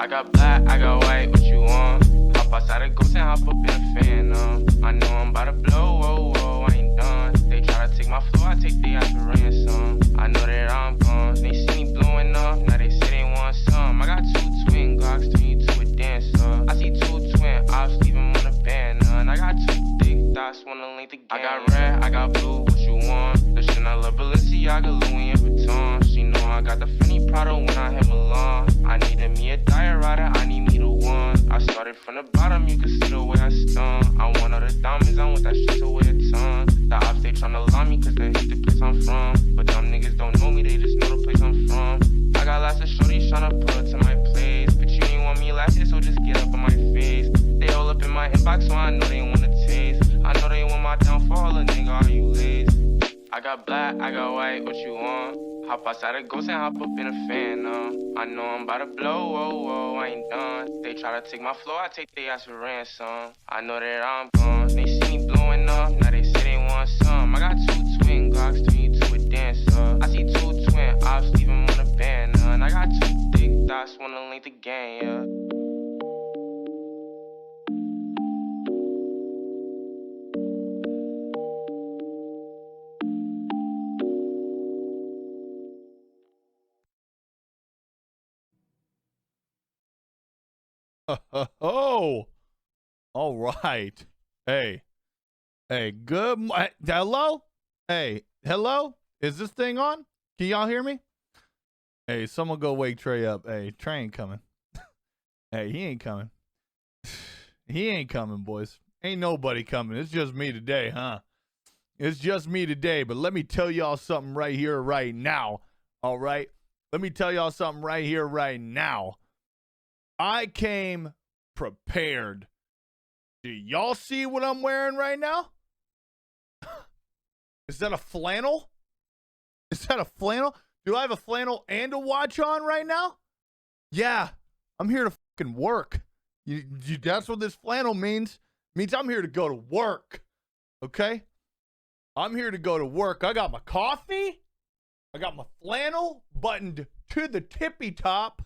I got black, I got white, what you want? Hop outside the ghost and hop up in a phantom. I know I'm about to blow, whoa, whoa, I ain't done. They try to take my flow, I take the ass for ransom. I know that I'm gone, they see me blowing up, now they say they want some. I got 2 twin Glocks, turn you to a dancer. I see 2 twin ops, leave them on a banner. And I got 2 thick dots, wanna link the game. I got red, I got blue, what you want? The Chanel, Balenciaga, Louis and Vuitton. She know I got the funny Prada when I hit Milan. I needed me a diet rider, I need me the one. I started from the bottom, you can see the way I stun. I want all the diamonds, I want that shit to weigh a ton. The ops, they tryna lie me, cause they hate the place I'm from. But them niggas don't know me, they just know the place I'm from. I got lots of shorties tryna pull up to my place. But you ain't want me last year, so just get up on my face. They all up in my inbox, so I know they wanna taste. I know they want my downfall, a nigga, are you lazy? I got black, I got white, what you want? Hop outside the ghost and hop up in a phantom. I know I'm about to blow, whoa, whoa, I ain't done. They try to take my flow, I take their ass for ransom. I know that I'm gone, they see me blowing up, now they say they want some. I got 2 twin Glocks, turn you to a dancer. I see 2 twin ops, leave them on a banner. And I got 2 thick dots, wanna link the game, yeah. Oh, all right. Hey, good. Hello? Hey, hello? Is this thing on? Can y'all hear me? Hey, someone go wake Trey up. Hey, Trey ain't coming. Hey, he ain't coming. He ain't coming, boys. Ain't nobody coming. It's just me today, huh? It's just me today. But let me tell y'all something right here, right now. All right? Let me tell y'all something right here, right now. I came prepared. Do y'all see what I'm wearing right now? Is that a flannel? Is that a flannel? Do I have a flannel and a watch on right now? Yeah, I'm here to fucking work. That's what this flannel means. It means I'm here to go to work. Okay? I'm here to go to work. I got my coffee. I got my flannel buttoned to the tippy top.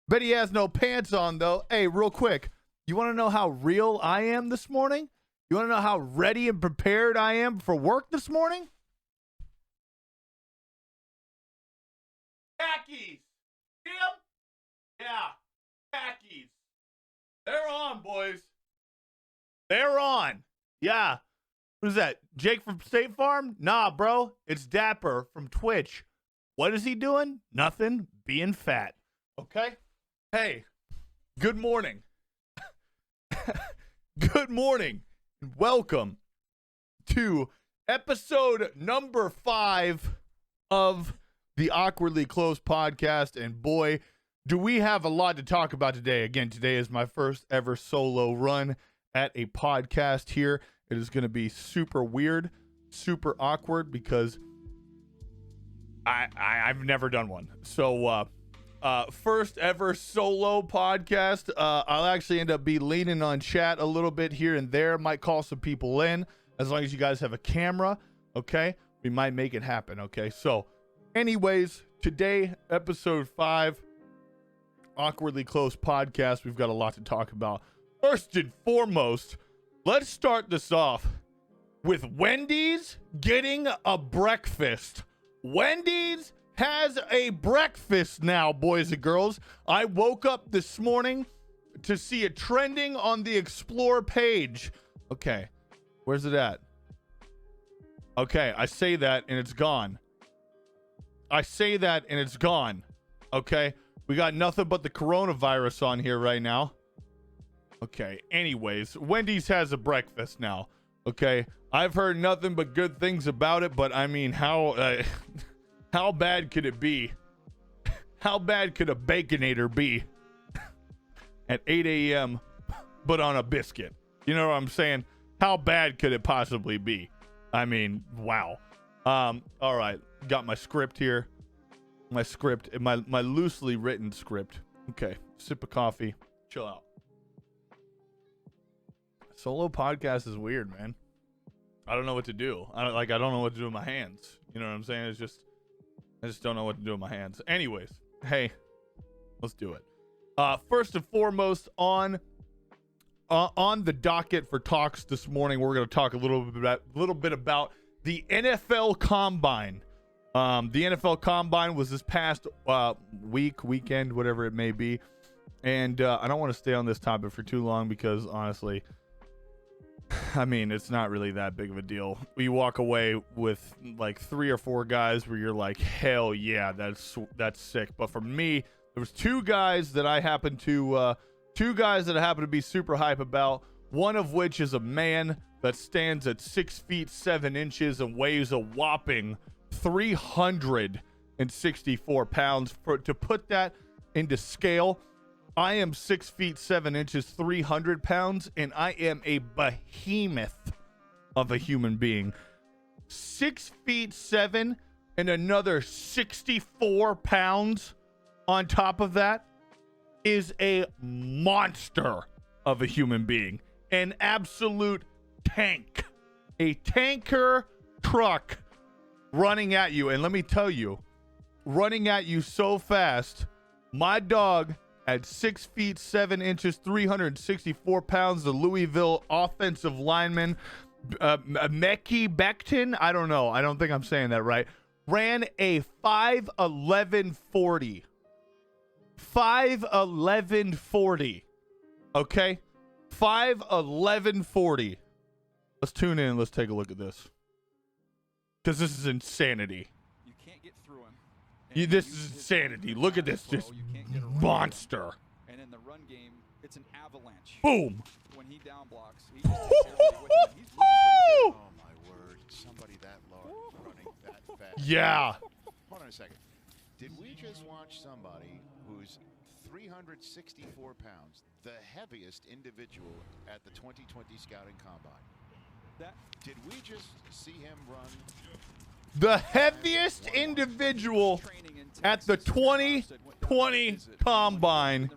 Bet he has no pants on, though. Hey, real quick. You want to know how real I am this morning? You want to know how ready and prepared I am for work this morning? Khakis. See 'em? Yeah, khakis. They're on, boys. They're on. Yeah. What is that? Jake from State Farm? Nah, bro. It's Dapper from Twitch. What is he doing? Nothing. Being fat. Okay? Hey, good morning. Good morning. Welcome to episode number 5 of the Awkwardly Close podcast. And boy, do we have a lot to talk about today. Again, today is my first ever solo run at a podcast here. It is going to be super weird, super awkward because I've never done one. So, first ever solo podcast. I'll actually end up be leaning on chat a little bit here and there. Might call some people in as long as you guys have a camera. Okay, we might make it happen. Okay, so anyways, today episode 5, Awkwardly Close podcast. We've got a lot to talk about. First and foremost, let's start this off with Wendy's getting a breakfast. Wendy's has a breakfast now, boys and girls. I woke up this morning to see it trending on the Explore page. Okay, where's it at? Okay, I say that and it's gone. I say that and it's gone. Okay, we got nothing but the coronavirus on here right now. Okay, anyways, Wendy's has a breakfast now. Okay, I've heard nothing but good things about it, but I mean, how bad could it be? How bad could a Baconator be at 8 a.m. but on a biscuit? You know what I'm saying? How bad could it possibly be? I mean, wow. All right, got my script here. My script, my loosely written script. Okay, sip of coffee, chill out. Solo podcast is weird, man. I don't know what to do. I don't know what to do with my hands. You know what I'm saying? I just don't know what to do with my hands. Anyways, hey, let's do it. First and foremost, on the docket for talks this morning, we're going to talk a little bit about the NFL Combine. The NFL Combine was this past weekend, whatever it may be. And I don't want to stay on this topic for too long because, honestly, I mean, it's not really that big of a deal. You walk away with like 3 or 4 guys where you're like, hell yeah, that's sick. But for me, there was two guys that I happen to be super hype about. One of which is a man that stands at 6 feet 7 inches and weighs a whopping 364 pounds. To put that into scale, I am 6 feet 7 inches, 300 pounds, and I am a behemoth of a human being. 6 feet 7 and another 64 pounds on top of that is a monster of a human being. An absolute tank. A tanker truck running at you. And let me tell you, running at you so fast, my dog at 6 feet 7 inches, 364 pounds, the Louisville offensive lineman, Mekhi Becton, I don't know. I don't think I'm saying that right. Ran a 5'11" 40. Okay? 5'11" Let's tune in and let's take a look at this. Because this is insanity. You can't get through him. This is insanity. Look at this. Just monster. And in the run game, it's an avalanche. Boom. When he down blocks, he just takes everybody with him. He's moving pretty good. Oh my word! Somebody that large running that fast. Yeah. Hold on a second. Did we just watch somebody who's 364 pounds, the heaviest individual at the 2020 Scouting Combine? Did we just see him run? The heaviest individual at the 2020 Combine,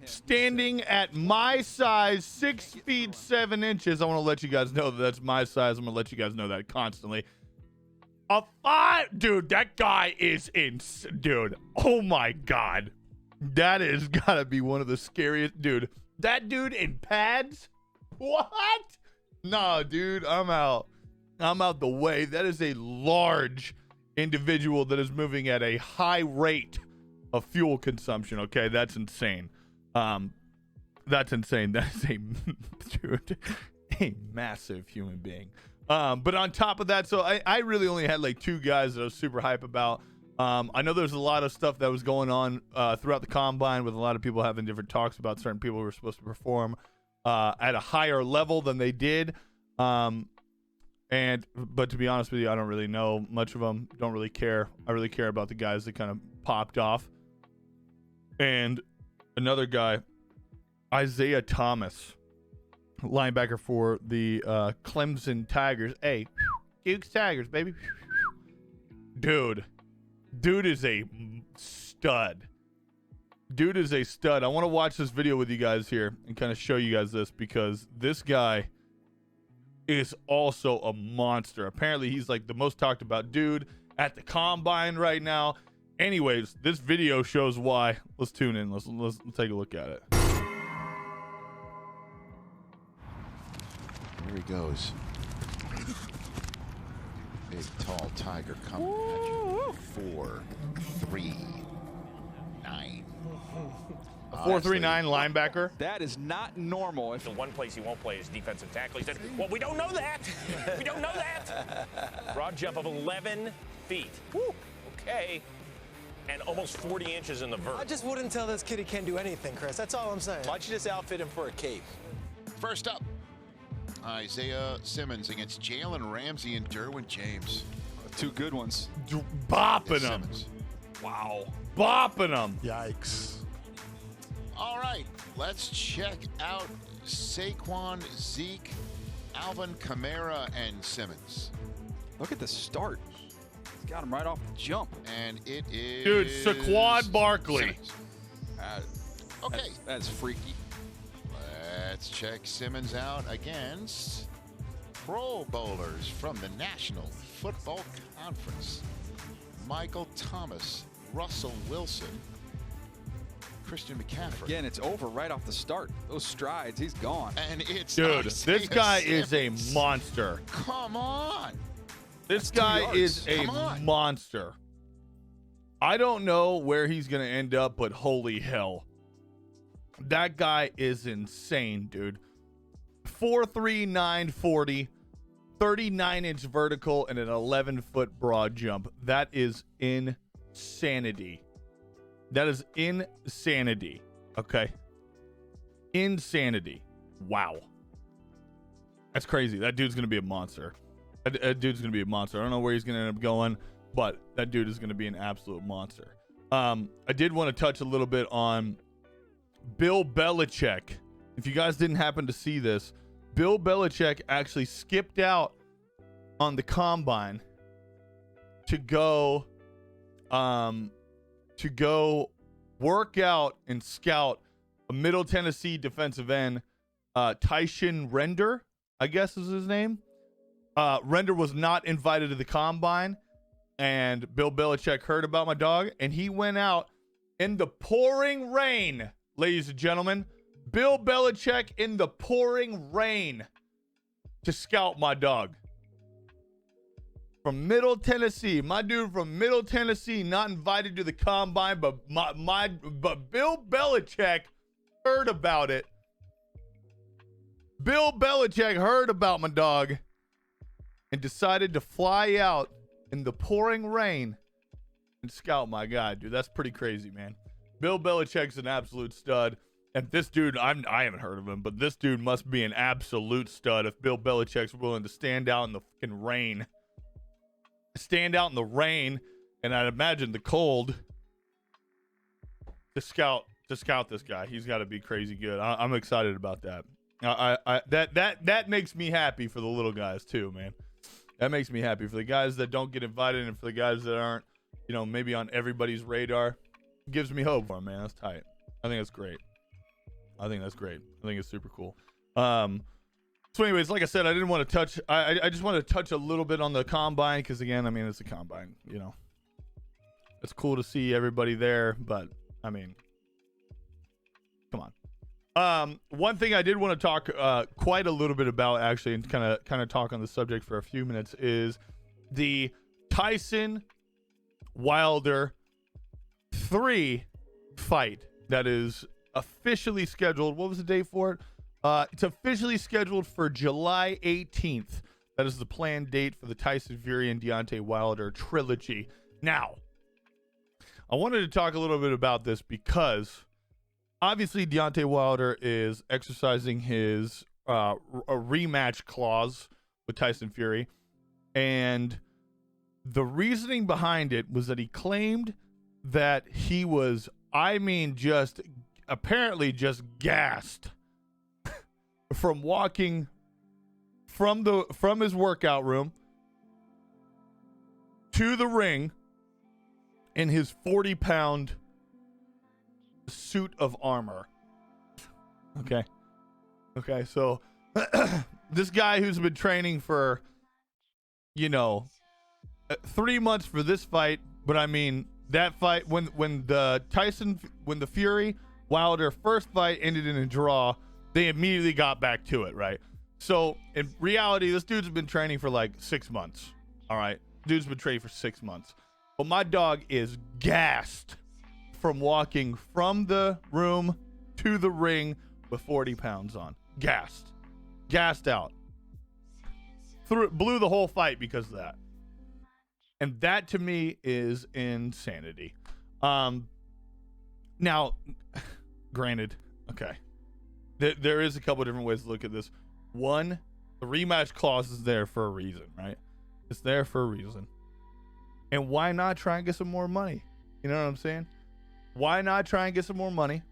standing at my size, 6 feet 7 inches. I want to let you guys know that that's my size. I'm going to let you guys know that constantly. Dude, that guy is dude. Oh my God. That is gotta be one of the scariest, dude. That dude in pads? What? No, dude, I'm out the way. That is a large individual that is moving at a high rate of fuel consumption. Okay, that's insane. That's insane. That is a massive human being. But on top of that, so I really only had like 2 guys that I was super hype about. I know there's a lot of stuff that was going on throughout the Combine with a lot of people having different talks about certain people who were supposed to perform at a higher level than they did. But to be honest with you, I don't really know much of them. Don't really care. I really care about the guys that kind of popped off. And another guy, Isaiah Thomas, linebacker for the Clemson Tigers. Hey, Dukes Tigers, baby. Dude is a stud. Dude is a stud. I want to watch this video with you guys here and kind of show you guys this because this guy is also a monster. Apparently, he's like the most talked about dude at the Combine right now. Anyways, this video shows why. Let's tune in. Let's take a look at it. Here he goes. Big, tall tiger coming at you. 4'3", 9. 4'3", 9 linebacker. That is not normal. The one place he won't play is defensive tackle. He said, well, we don't know that. We don't know that. Broad jump of 11 feet. Woo. Okay. And almost 40 inches in the vert. I just wouldn't tell this kid he can't do anything, Chris. That's all I'm saying. Why don't you just outfit him for a cape? First up, Isaiah Simmons against Jalen Ramsey and Derwin James. 2 good ones. Bopping him. Wow. Bopping him. Yikes. All right, let's check out Saquon, Zeke, Alvin Kamara, and Simmons. Look at the start. He's got him right off the jump. And it is... Dude, Saquon Barkley. Okay. That's freaky. Let's check Simmons out against Pro Bowlers from the National Football Conference. Michael Thomas, Russell Wilson, Christian McCafee. Again, it's over right off the start. Those strides, he's gone. And it's Dude, Isaiah this guy is a Simmons. monster. Come on. This That's 2 guy yards. is a Come on. monster. I don't know where he's going to end up, but holy hell. That guy is insane, dude. 4'3", 940, 39-inch vertical, and an 11-foot broad jump. That is insanity. That is insanity. Okay? Insanity. Wow. That's crazy. That dude's going to be a monster. That dude's going to be a monster. I don't know where he's going to end up going, but that dude is going to be an absolute monster. I did want to touch a little bit on Bill Belichick. If you guys didn't happen to see this, Bill Belichick actually skipped out on the combine to go work out and scout a Middle Tennessee defensive end, Tyshawn Render, I guess is his name. Render was not invited to the combine, and Bill Belichick heard about my dog, and he went out in the pouring rain, ladies and gentlemen. Bill Belichick in the pouring rain to scout my dog. From Middle Tennessee, my dude from Middle Tennessee, not invited to the combine, but but Bill Belichick heard about it. Bill Belichick heard about my dog and decided to fly out in the pouring rain and scout my guy, dude. That's pretty crazy, man. Bill Belichick's an absolute stud. And this dude, I haven't heard of him, but this dude must be an absolute stud if Bill Belichick's willing to stand out in the fucking rain. Stand out in the rain, and I'd imagine the cold to scout this guy. He's got to be crazy good. I'm excited about that. That makes me happy for the little guys too, man. That makes me happy for the guys that don't get invited, and for the guys that aren't, maybe on everybody's radar. It gives me hope for him, man. That's tight. I think that's great. I think it's super cool. So anyways, like I said, I didn't want to touch, I just wanted to touch a little bit on the combine, because again, I mean, it's a combine, it's cool to see everybody there, but I mean, come on. One thing I did want to talk quite a little bit about, actually, and kind of talk on the subject for a few minutes, is the Tyson Wilder 3 fight that is officially scheduled. What was the date for it? It's officially scheduled for July 18th. That is the planned date for the Tyson Fury and Deontay Wilder trilogy. Now, I wanted to talk a little bit about this because obviously Deontay Wilder is exercising his a rematch clause with Tyson Fury, and the reasoning behind it was that he claimed that he was, apparently just gassed from walking from his workout room to the ring in his 40-pound suit of armor. Okay, so this guy who's been training for 3 months for this fight, but I mean that fight, when the Fury Wilder first fight ended in a draw, they immediately got back to it, right? So in reality, this dude's been training for like 6 months. All right, dude's been training for 6 months, but my dog is gassed from walking from the room to the ring with 40 pounds on. Gassed out. Blew the whole fight because of that. And that to me is insanity. Now, granted, okay, there is a couple different ways to look at this. One, the rematch clause is there for a reason, right? It's there for a reason. And why not try and get some more money? You know what I'm saying? Why not try and get some more money?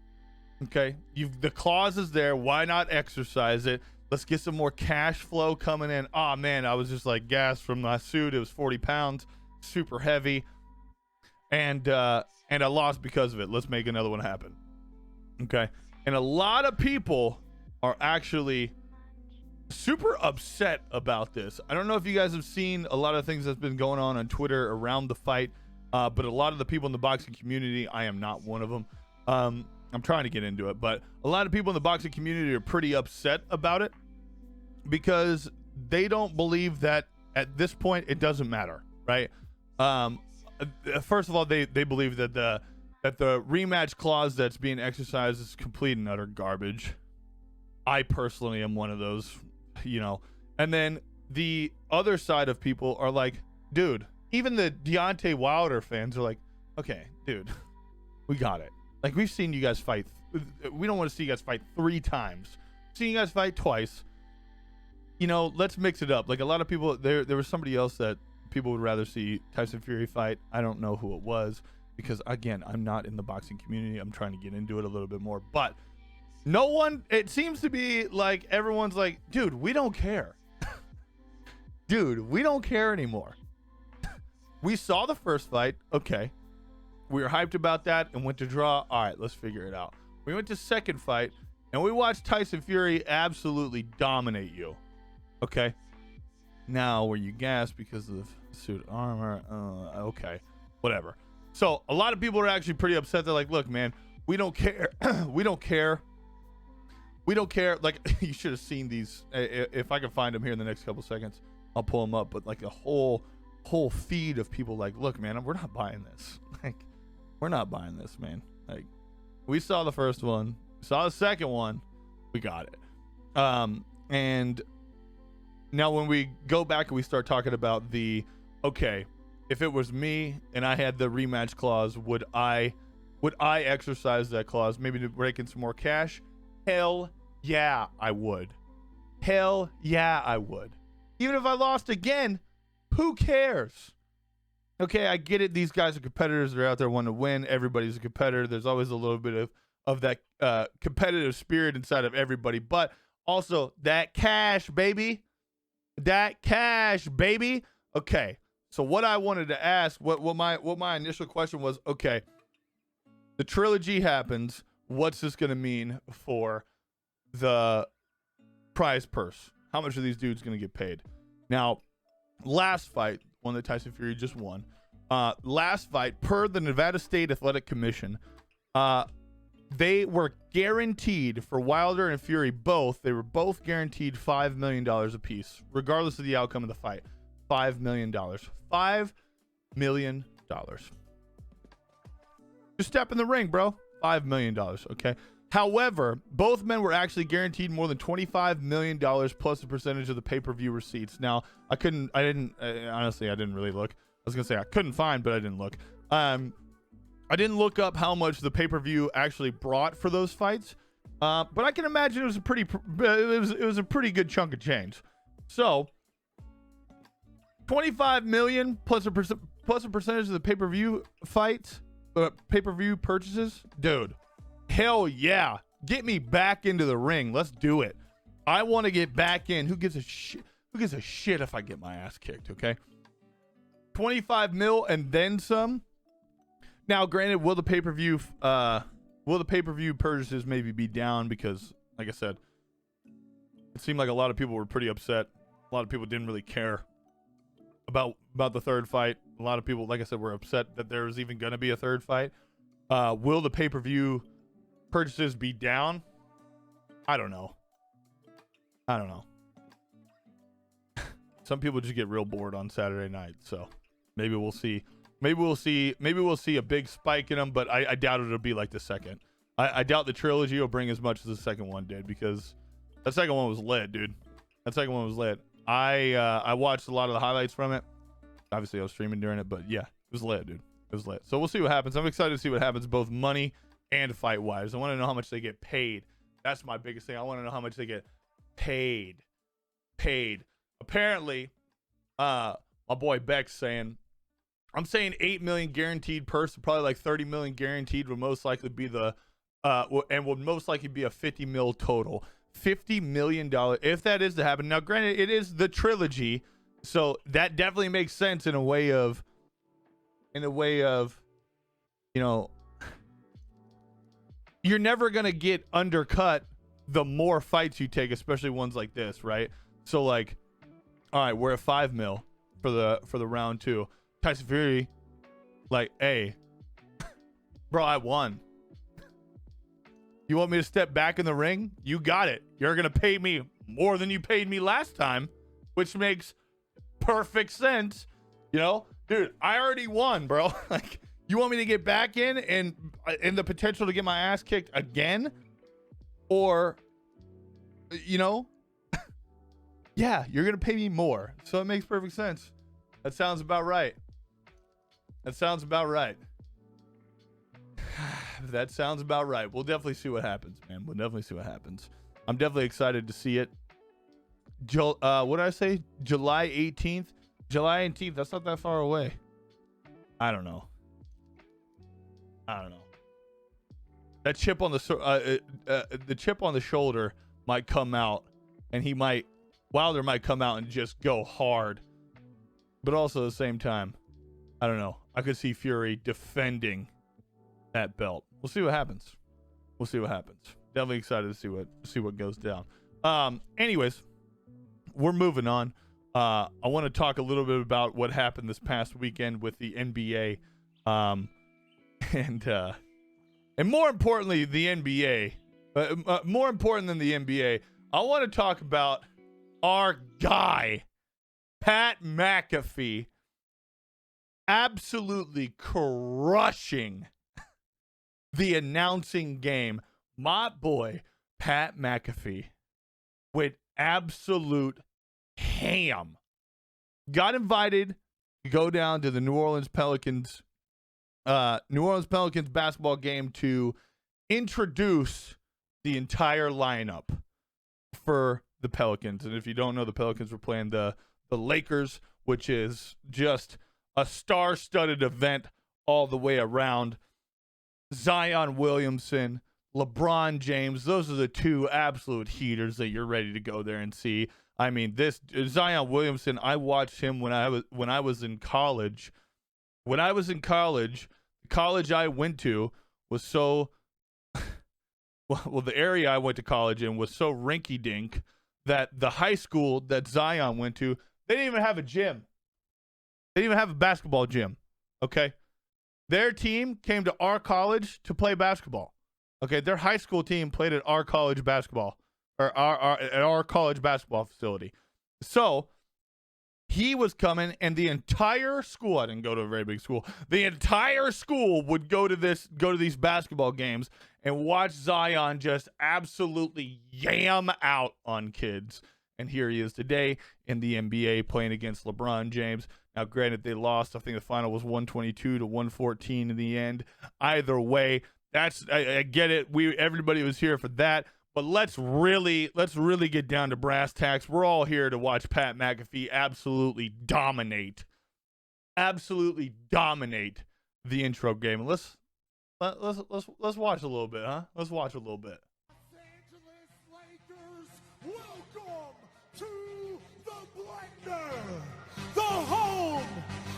Okay, the clause is there. Why not exercise it? Let's get some more cash flow coming in. Oh man, I was just like gassed from my suit. It was 40 pounds, super heavy, and I lost because of it. Let's make another one happen. Okay, and a lot of people are actually super upset about this. I don't know if you guys have seen a lot of things that's been going on Twitter around the fight, but a lot of the people in the boxing community, I am not one of them, I'm trying to get into it, but a lot of people in the boxing community are pretty upset about it because they don't believe that at this point it doesn't matter, right? First of all, they believe that the rematch clause that's being exercised is complete and utter garbage. I personally am one of those, you know. And then the other side of people are like, dude, even the Deontay Wilder fans are like, okay, dude, we got it. Like, we've seen you guys fight. We don't want to see you guys fight 3 times. Seen you guys fight twice. You know, let's mix it up. Like, a lot of people, there was somebody else that people would rather see Tyson Fury fight. I don't know who it was because, again, I'm not in the boxing community. I'm trying to get into it a little bit more. But no one, it seems to be like everyone's like, dude, we don't care. Dude, we don't care anymore. We saw the first fight. Okay. We were hyped about that and went to draw. All right, let's figure it out. We went to second fight and we watched Tyson Fury absolutely dominate you. Okay. Now, were you gassed because of suit armor? Okay. Whatever. So, a lot of people are actually pretty upset. They're like, look, man, we don't care. We don't care. We don't care. Like, you should have seen these. If I can find them here in the next couple seconds, I'll pull them up. But, like, a whole feed of people like, look, man, we're not buying this. Like, we're not buying this, man. Like, we saw the first one. Saw the second one. We got it. And now when we go back and we start talking about okay, if it was me and I had the rematch clause, would I exercise that clause maybe to break in some more cash? Hell yeah, I would. Hell yeah, I would. Even if I lost again, who cares? Okay, I get it. These guys are competitors. They're out there wanting to win. Everybody's a competitor. There's always a little bit of that competitive spirit inside of everybody. But also that cash, baby. That cash, baby. Okay, so what I wanted to ask, what my initial question was, okay, the trilogy happens. What's this going to mean for the prize purse? How much are these dudes going to get paid? Now, last fight, one that Tyson Fury just won. Last fight, per the Nevada State Athletic Commission, they were guaranteed for Wilder and Fury both. They were both guaranteed $5 million apiece, regardless of the outcome of the fight. $5 million. $5 million. Just step in the ring, bro. $5 million. Okay. However, both men were actually guaranteed more than $25 million plus a percentage of the pay-per-view receipts. Now, honestly, I didn't really look. I was going to say I couldn't find, but I didn't look. I didn't look up how much the pay-per-view actually brought for those fights. But I can imagine it was a pretty good chunk of change. So, $25 million plus a percentage of the pay-per-view fights, pay-per-view purchases. Dude. Hell yeah. Get me back into the ring. Let's do it. I want to get back in. Who gives a shit? Who gives a shit if I get my ass kicked, okay? 25 mil and then some. Now, granted, will the pay-per-view purchases maybe be down because, like I said, it seemed like a lot of people were pretty upset. A lot of people didn't really care about the third fight. A lot of people, like I said, were upset that there was even going to be a third fight. Will the pay-per-view purchases be down? I don't know. Some people just get real bored on Saturday night, so maybe we'll see. Maybe we'll see a big spike in them, but I doubt it'll be like the second. I doubt the trilogy will bring as much as the second one did because that second one was lit, dude. That second one was lit. I watched a lot of the highlights from it. Obviously, I was streaming during it, but yeah, it was lit, dude. It was lit. So we'll see what happens. I'm excited to see what happens, both money and fight-wise. I want to know how much they get paid. That's my biggest thing. I want to know how much they get paid. Apparently, my boy Beck's saying, I'm saying 8 million guaranteed purse, probably like 30 million guaranteed would most likely be and would most likely be a 50 mil total. $50 million, if that is to happen. Now, granted, it is the trilogy, so that definitely makes sense in a way of, you know, you're never going to get undercut the more fights you take, especially ones like this, right? So, like, all right, we're at 5 mil for the round 2. Tyson Fury, like, hey, bro, I won. You want me to step back in the ring? You got it. You're going to pay me more than you paid me last time, which makes perfect sense. You know, dude, I already won, bro. Like, you want me to get back in and the potential to get my ass kicked again? Or, you know, yeah, you're going to pay me more. So it makes perfect sense. That sounds about right. That sounds about right. That sounds about right. We'll definitely see what happens, man. We'll definitely see what happens. I'm definitely excited to see it. What did I say? July 18th? July 18th. That's not that far away. I don't know. That chip on the chip on the shoulder might come out, and Wilder might come out and just go hard. But also at the same time, I don't know. I could see Fury defending that belt. We'll see what happens. Definitely excited to see what goes down. Anyways, we're moving on. I want to talk a little bit about what happened this past weekend with the NBA, and more importantly, the NBA. More important than the NBA, I want to talk about our guy, Pat McAfee, absolutely crushing the announcing game. My boy, Pat McAfee, went absolute ham. Got invited to go down to the New Orleans Pelicans basketball game to introduce the entire lineup for the Pelicans. And if you don't know, the Pelicans were playing the Lakers, which is just a star-studded event all the way around. Zion Williamson, LeBron James, those are the two absolute heaters that you're ready to go there and see. I mean, this Zion Williamson, I watched him when I was in college. When I was in college, the college I went to was so well, the area I went to college in was so rinky-dink that the high school that Zion went to, they didn't even have a gym. They didn't even have a basketball gym. Okay? Their team came to our college to play basketball. Okay, their high school team played at our college basketball, or at our college basketball facility. So he was coming, and the entire school, I didn't go to a very big school, the entire school would go to these basketball games and watch Zion just absolutely yam out on kids. And here he is today in the NBA playing against LeBron James. Now, granted, they lost. I think the final was 122-114 in the end. Either way, I get it. Everybody was here for that. But let's really get down to brass tacks. We're all here to watch Pat McAfee absolutely dominate the intro game. Let's watch a little bit, huh? Let's watch a little bit. Los Angeles Lakers, welcome to the Blender, the home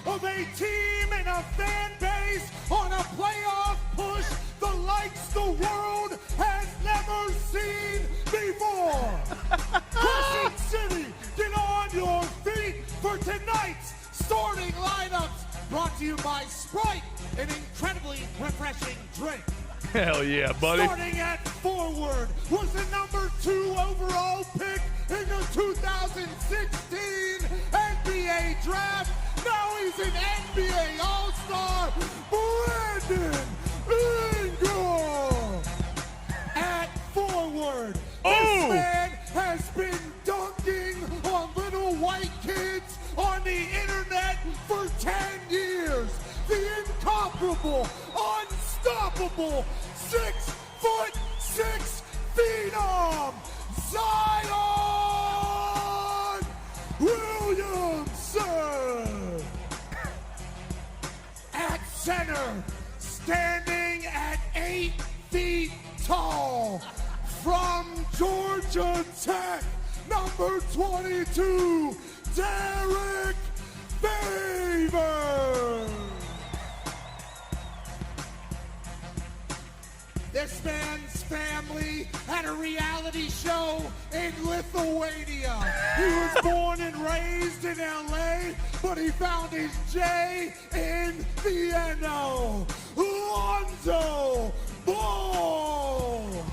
of a team and a fan base on a playoff push the likes the world has never seen before. Crescent City, get on your feet for tonight's starting lineups, brought to you by Sprite, an incredibly refreshing drink. Hell yeah, buddy. Starting at forward was the number 2 overall pick in the 2016 NBA draft. Now he's an NBA All-Star, Brandon Ingram. At forward, this man has been dunking on little white kids on the internet for 10 years. The incomparable, unstoppable, 6'6" phenom, Zion Williamson. At center, standing at 8 feet tall, from Georgia Tech, number 22, Derek Favors. This man's family had a reality show in Lithuania. He was born and raised in LA, but he found his J in Vienna. Lonzo Ball.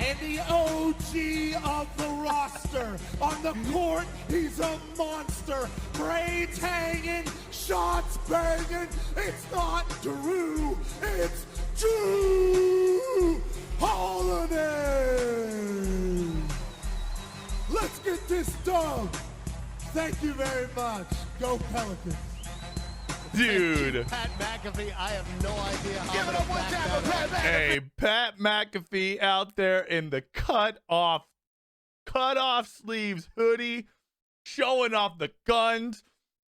and the OG of the roster. On the court, he's a monster. Braids hanging, shots banging. It's not Drew, it's Drew Holiday. Let's get this done. Thank you very much. Go Pelicans. Dude. Pat McAfee, I have no idea how. Give it up one time for Pat McAfee. Hey, Pat McAfee out there in the cut off sleeves hoodie, showing off the guns,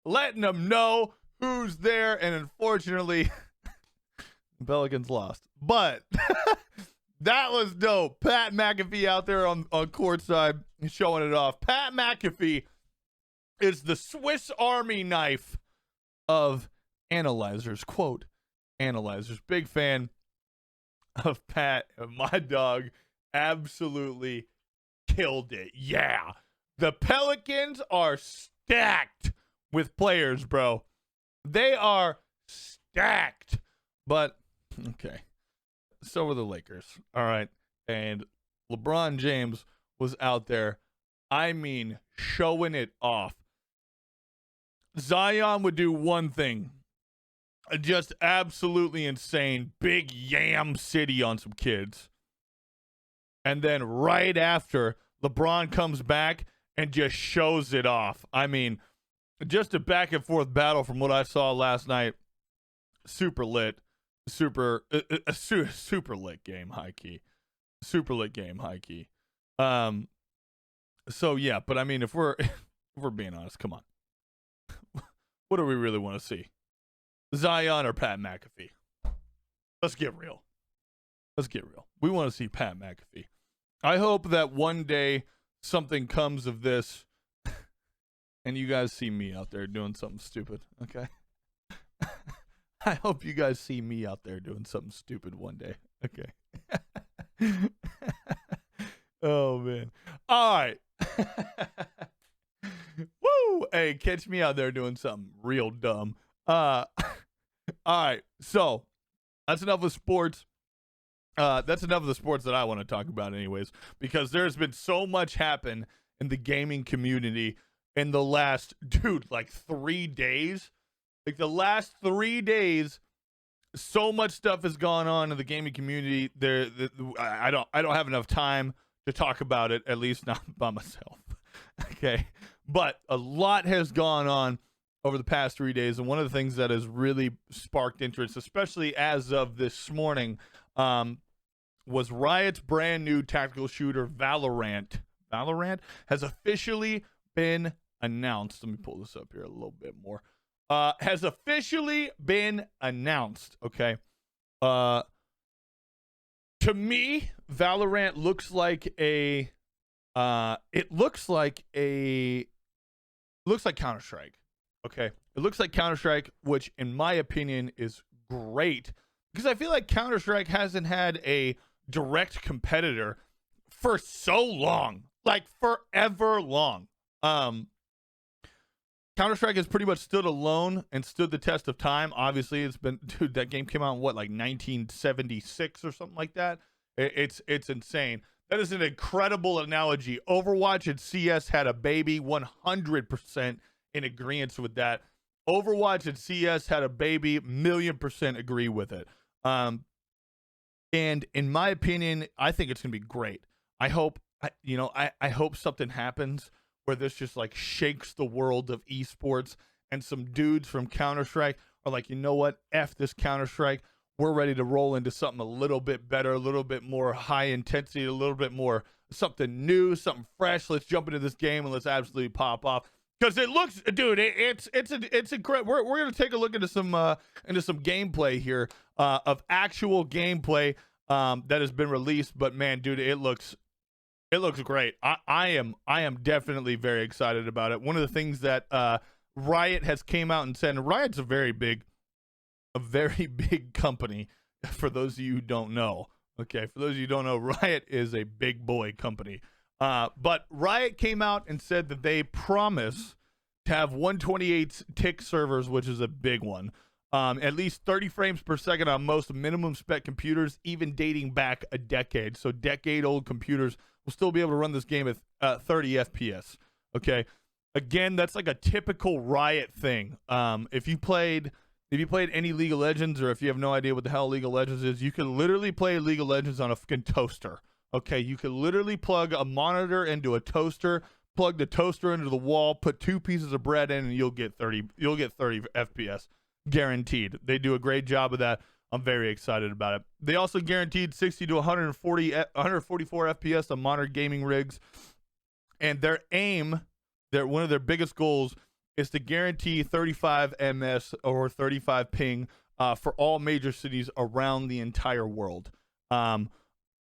letting them know who's there. And unfortunately, Pelicans lost. But that was dope. Pat McAfee out there on courtside showing it off. Pat McAfee is the Swiss Army knife of analyzers. Quote, analyzers. Big fan of Pat. My dog absolutely killed it. Yeah. The Pelicans are stacked with players, bro. They are stacked. But, okay. So were the Lakers. All right. And LeBron James was out there, I mean, showing it off. Zion would do one thing. Just absolutely insane. Big yam city on some kids. And then right after, LeBron comes back and just shows it off. I mean, just a back and forth battle from what I saw last night. Super lit. Super lit game, high key. Super lit game, high key. So yeah, but I mean, if we're being honest, come on. What do we really want to see? Zion or Pat McAfee? Let's get real. We want to see Pat McAfee. I hope that one day something comes of this and you guys see me out there doing something stupid, okay? I hope you guys see me out there doing something stupid one day, okay? Oh, man. All right. Woo! Hey, catch me out there doing something real dumb. All right. So that's enough of sports. That's enough of the sports that I want to talk about anyways, because there's been so much happen in the gaming community in the last, like 3 days. Like the last 3 days, so much stuff has gone on in the gaming community. I don't have enough time to talk about it, at least not by myself. Okay. But a lot has gone on over the past 3 days. And one of the things that has really sparked interest, especially as of this morning, was Riot's brand new tactical shooter, Valorant. Valorant has officially been announced. Let me pull this up here a little bit more. Has officially been announced. Okay. To me, Valorant looks like Counter-Strike. Okay. It looks like Counter-Strike, which in my opinion is great because I feel like Counter-Strike hasn't had a direct competitor for so long, like forever long. Counter-Strike has pretty much stood alone and stood the test of time. Obviously, it's been, dude, that game came out in what, like 1976 or something like that? It's insane. That is an incredible analogy. Overwatch and CS had a baby, 100% in agreement with that. Overwatch and CS had a baby, 1,000,000% agree with it. And in my opinion, I think it's going to be great. I hope something happens where this just like shakes the world of esports and some dudes from Counter-Strike are like, you know what? F this Counter-Strike. We're ready to roll into something a little bit better, a little bit more high intensity, a little bit more something new, something fresh. Let's jump into this game and let's absolutely pop off. Because it looks, dude, it's incredible. We're gonna take a look into some gameplay here, of actual gameplay that has been released. But man, dude, it looks great. I am definitely very excited about it. One of the things that Riot has came out and said, and Riot's a very big company. For those of you who don't know, okay, for those of you who don't know, Riot is a big boy company. But Riot came out and said that they promise to have 128 tick servers, which is a big one. at least 30 frames per second on most minimum spec computers, even dating back a decade. So decade-old computers will still be able to run this game at 30 FPS. Okay, again, that's like a typical Riot thing. If you played any League of Legends, or if you have no idea what the hell League of Legends is, you can literally play League of Legends on a fucking toaster. Okay, you can literally plug a monitor into a toaster, plug the toaster into the wall, put 2 pieces of bread in, and you'll get 30 FPS. Guaranteed. They do a great job of that. I'm very excited about it. They also guaranteed 60 to 144 FPS on modern gaming rigs. And their aim, one of their biggest goals is to guarantee 35 ms or 35 ping for all major cities around the entire world.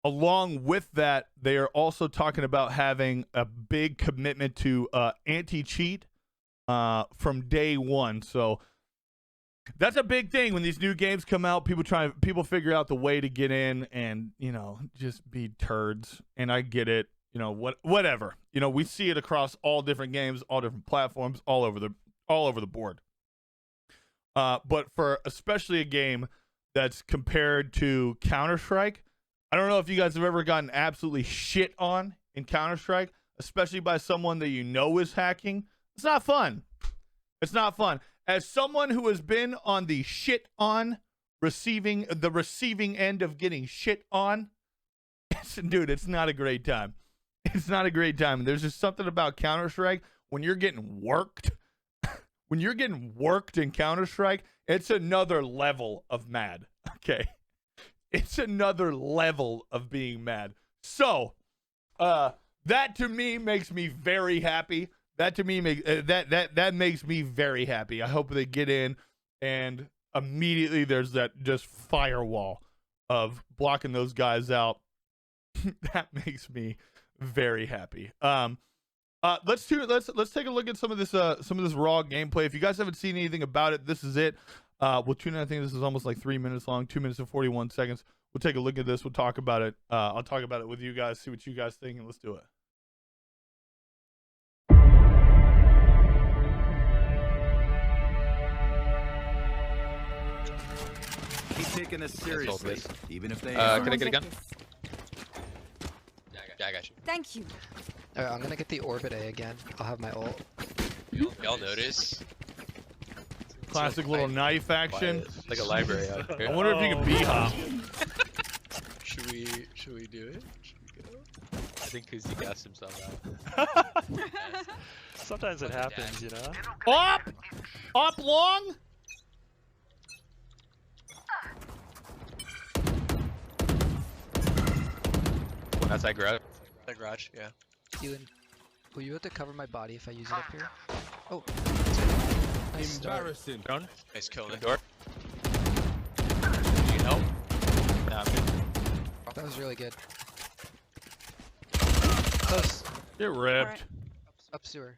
Along with that, they are also talking about having a big commitment to anti-cheat from day one. So that's a big thing when these new games come out. People figure out the way to get in and, just be turds. And I get it. Whatever. We see it across all different games, all different platforms, all over the board. But for especially a game that's compared to Counter-Strike, I don't know if you guys have ever gotten absolutely shit on in Counter-Strike, especially by someone that is hacking. It's not fun. It's not fun. As someone who has been on the shit on receiving end of getting shit on, dude, it's not a great time. It's not a great time. There's just something about Counter-Strike when you're getting worked. When you're getting worked in Counter-Strike, it's another level of mad. Okay. It's another level of being mad. So, that to me makes me very happy. That to me that makes me very happy. I hope they get in and immediately there's that just firewall of blocking those guys out. That makes me very happy. Let's take a look at some of this raw gameplay. If you guys haven't seen anything about it, this is it. We'll tune in. I think this is almost like 3 minutes long, 2 minutes and 41 seconds. We'll take a look at this. We'll talk about it. I'll talk about it with you guys, see what you guys think, and let's do it. Keep taking this seriously, even if they. Can I get a gun? Yeah, I got you. Thank you. Alright, I'm gonna get the Orbit A again. I'll have my ult. Y'all notice? Classic little knife action. Quiet. Like a library out here. I wonder if you can b-hop. Should we do it? Should we go? I think Kuzi gassed himself out. Sometimes it happens, Up long. Outside garage. That garage, yeah. Keelan, will you have to cover my body if I use it up here? Oh. Nice Embarrassing. Drone. Nice kill. The door. Need help? Nah, I'm good. That was really good. Close. Get ripped. Right. Up sewer.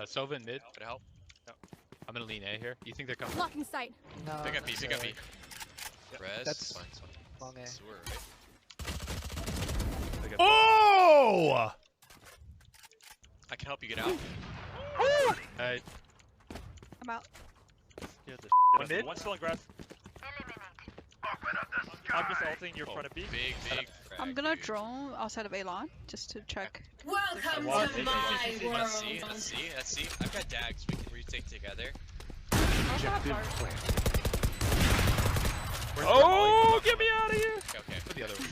Sova mid. Could I help? No. I'm gonna lean A here. You think they're coming? Blocking sight. No. Pick up B. Pick up B. Res. That's fine. long A. Sewer, right? Oh! I can help you get out. Alright. I'm out. One mid. One still in grass. I'm just ulting your front of B. Big crack, I'm gonna dude. drone outside of A-Lon just to check. Welcome to my world. Let's see. I've got dags we can retake together. Oh, get me out of here! Okay, put the other one.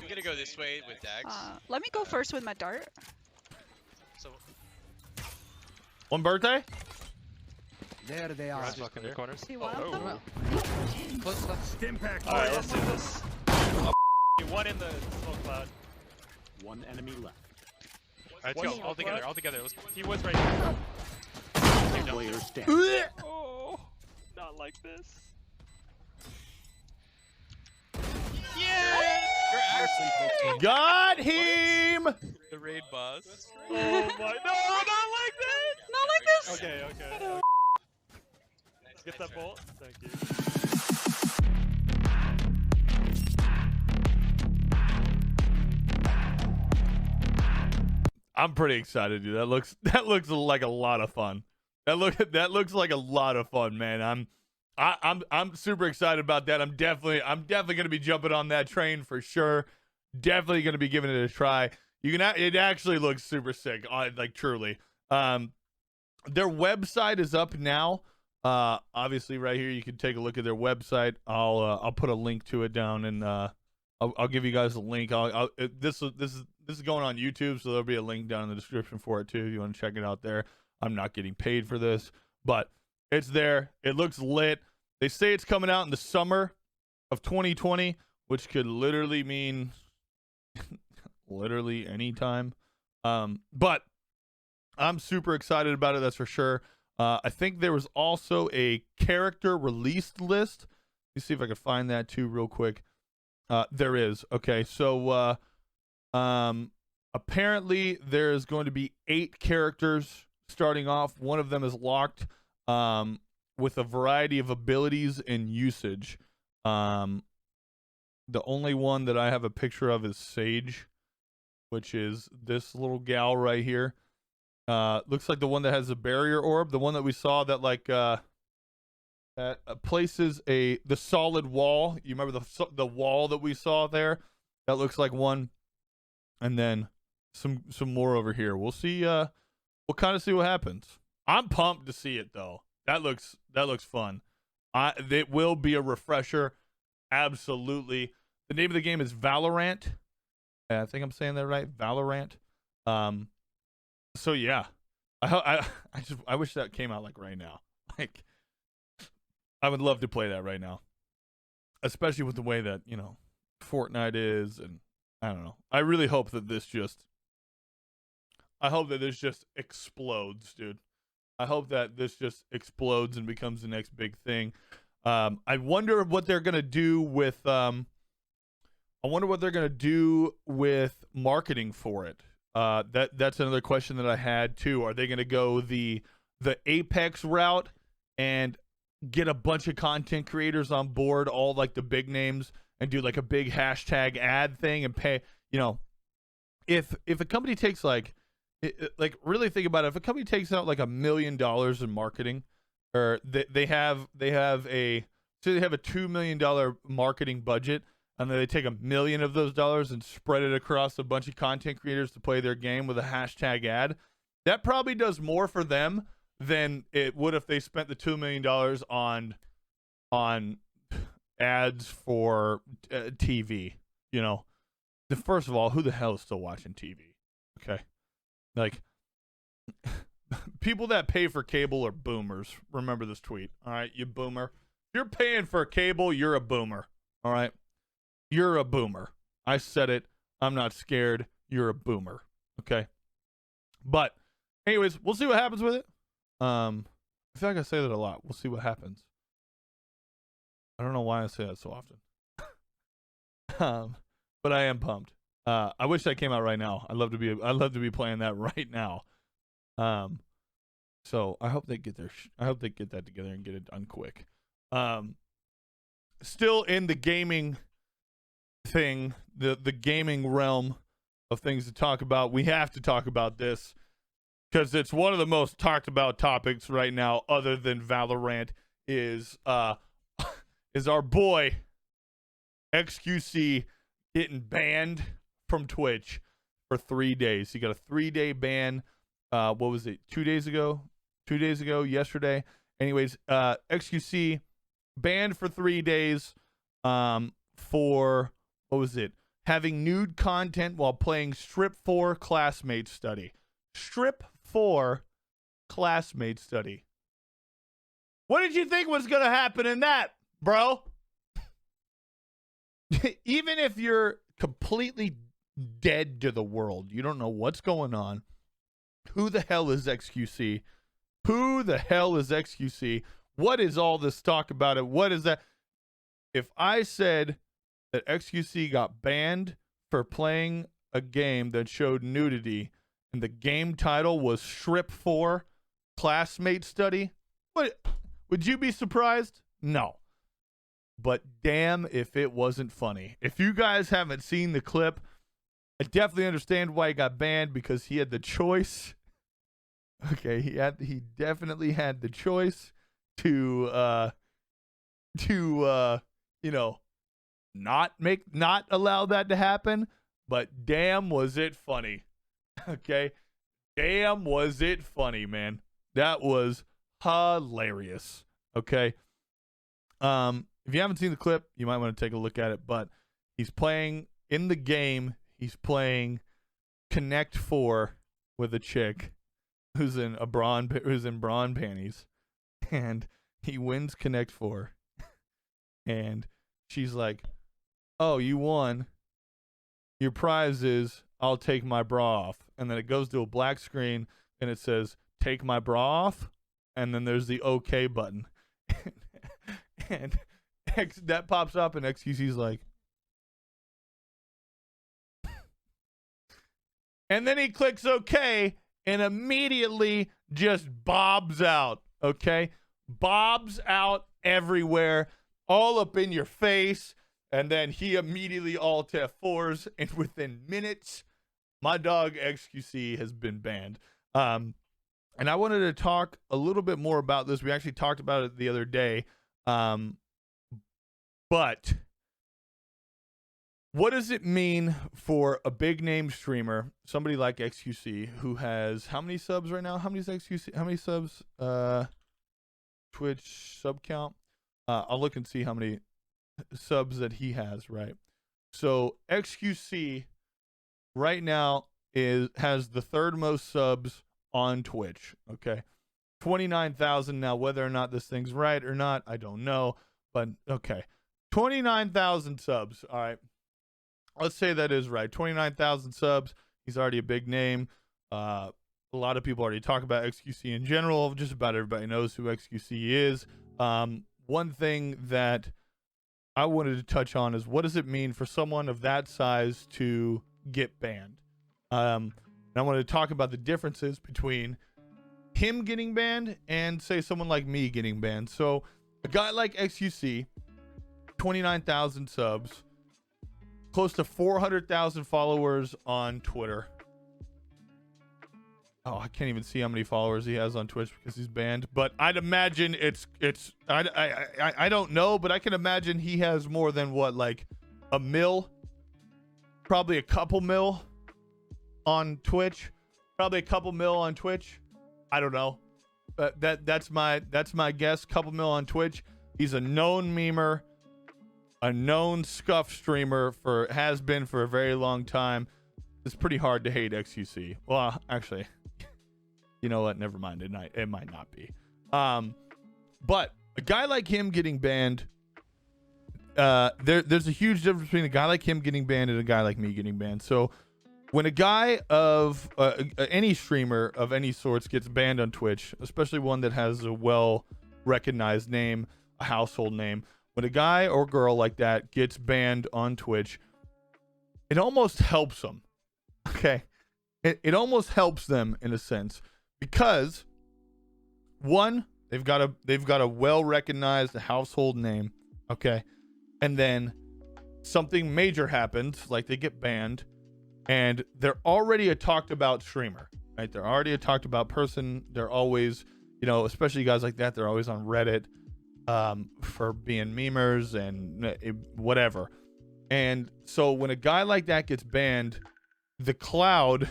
I'm gonna go this way with dags. Let me go first with my dart. So, One birthday? There they are. Guys walking in the corners. See one of them? Close left. Alright, let's do this. One in the smoke cloud. One enemy left. Alright, let's go. All together. He was right here. Player standing. Oh, not like this. Got him! the raid boss. Oh my, no, not like this! Not like this! Okay. Get that bolt. Thank you. I'm pretty excited, dude. That looks like a lot of fun. That looks like a lot of fun, man. I'm super excited about that. I'm definitely gonna be jumping on that train for sure. Definitely gonna be giving it a try. It actually looks super sick. Like truly. Their website is up now. Obviously right here you can take a look at their website. I'll put a link to it down, and I'll give you guys a link. This is going on YouTube, so there'll be a link down in the description for it too if you want to check it out there. I'm not getting paid for this, but it's there. It looks lit. They say it's coming out in the summer of 2020, which could literally mean literally anytime. But I'm super excited about it, that's for sure. I think there was also a character released list. Let me see if I can find that too real quick. There is. Okay, so apparently there's going to be 8 characters starting off. One of them is locked with a variety of abilities and usage. The only one that I have a picture of is Sage, which is this little gal right here. Looks like the one that has a barrier orb, the one that we saw that like that places the solid wall. You remember the wall that we saw there? That looks like one. And then some more over here. We'll see. We'll kind of see what happens. I'm pumped to see it though. That looks fun. It will be a refresher. Absolutely. The name of the game is Valorant. I think I'm saying that right. Valorant. So yeah, I wish that came out like right now. Like, I would love to play that right now, especially with the way that Fortnite is, and I don't know. I really hope that this just explodes, dude. I hope that this just explodes and becomes the next big thing. I wonder what they're gonna do with marketing for it. That's another question that I had too. Are they gonna go the Apex route and get a bunch of content creators on board, all like the big names, and do like a big hashtag ad thing and pay? If a company takes really think about it, if a company takes out like $1 million in marketing, or they have a $2 million marketing budget, and then they take $1 million of those dollars and spread it across a bunch of content creators to play their game with a hashtag ad, that probably does more for them than it would if they spent the $2 million on ads for TV. First of all, who the hell is still watching TV? Okay, like people that pay for cable are boomers. Remember this tweet, all right? You boomer. If you're paying for cable, you're a boomer. All right. You're a boomer. I said it. I'm not scared. You're a boomer. Okay. But anyways, we'll see what happens with it. I feel like I say that a lot. We'll see what happens. I don't know why I say that so often. But I am pumped. I wish that came out right now. I'd love to be playing that right now. So I hope they get that together and get it done quick. Still in the gaming thing, the gaming realm of things to talk about, we have to talk about this because it's one of the most talked about topics right now, other than Valorant, is our boy XQC getting banned from Twitch for 3 days. He got a 3-day ban. What was it? 2 days ago? 2 days ago? Yesterday? Anyways, XQC banned for 3 days for, what was it? Having nude content while playing Strip 4 Classmate Study. Strip 4 Classmate Study. What did you think was going to happen in that, bro? Even if you're completely dead to the world, you don't know what's going on. Who the hell is XQC? Who the hell is XQC? What is all this talk about it? What is that? If I said that XQC got banned for playing a game that showed nudity and the game title was Strip 4 Classmate Study, would you be surprised? No. But damn if it wasn't funny. If you guys haven't seen the clip, I definitely understand why he got banned, because he had the choice. Okay, he definitely had the choice to to not allow that to happen, but damn was it funny. Okay? Damn was it funny, man. That was hilarious. Okay? If you haven't seen the clip, you might want to take a look at it, but he's playing in the game, he's playing Connect 4 with a chick who's in brawn panties, and he wins Connect 4. And she's like, "Oh, you won. Your prize is I'll take my bra off." And then it goes to a black screen and it says, "Take my bra off." And then there's the OK button. And that pops up and XQC's like, and then he clicks OK and immediately just bobs out. Okay? Bobs out everywhere, all up in your face. And then he immediately alt F4s, and within minutes, my dog XQC has been banned. And I wanted to talk a little bit more about this. We actually talked about it the other day. But what does it mean for a big name streamer, somebody like XQC, who has how many subs right now? How many is XQC? How many subs? Twitch sub count. I'll look and see how many subs that he has, right? So XQC right now has the third most subs on Twitch. Okay, 29,000. Now, whether or not this thing's right or not, I don't know, but okay, 29,000 subs. All right, let's say that is right. 29,000 subs. He's already a big name. A lot of people already talk about XQC in general. Just about everybody knows who XQC is. One thing that I wanted to touch on is, what does it mean for someone of that size to get banned? And I wanted to talk about the differences between him getting banned and, say, someone like me getting banned. So a guy like XQC, 29,000 subs, close to 400,000 followers on Twitter. Oh, I can't even see how many followers he has on Twitch because he's banned. But I'd imagine I don't know, but I can imagine he has more than what, like a mil, probably a couple mil on Twitch, probably a couple mil on Twitch. I don't know, but that's my guess. Couple mil on Twitch. He's a known memer, a known scuff streamer has been for a very long time. It's pretty hard to hate XQC. Well, actually, you know what? Never mind. It might not be. But a guy like him getting banned, there's a huge difference between a guy like him getting banned and a guy like me getting banned. So when a guy of any streamer of any sorts gets banned on Twitch, especially one that has a well-recognized name, a household name, when a guy or girl like that gets banned on Twitch, it almost helps them. Okay, it almost helps them in a sense, because one, they've got a well-recognized household name, okay, and then something major happens, like they get banned, and they're already a talked about streamer, right? They're already a talked about person. They're always, especially guys like that, they're always on Reddit for being memers and whatever. And so when a guy like that gets banned, the cloud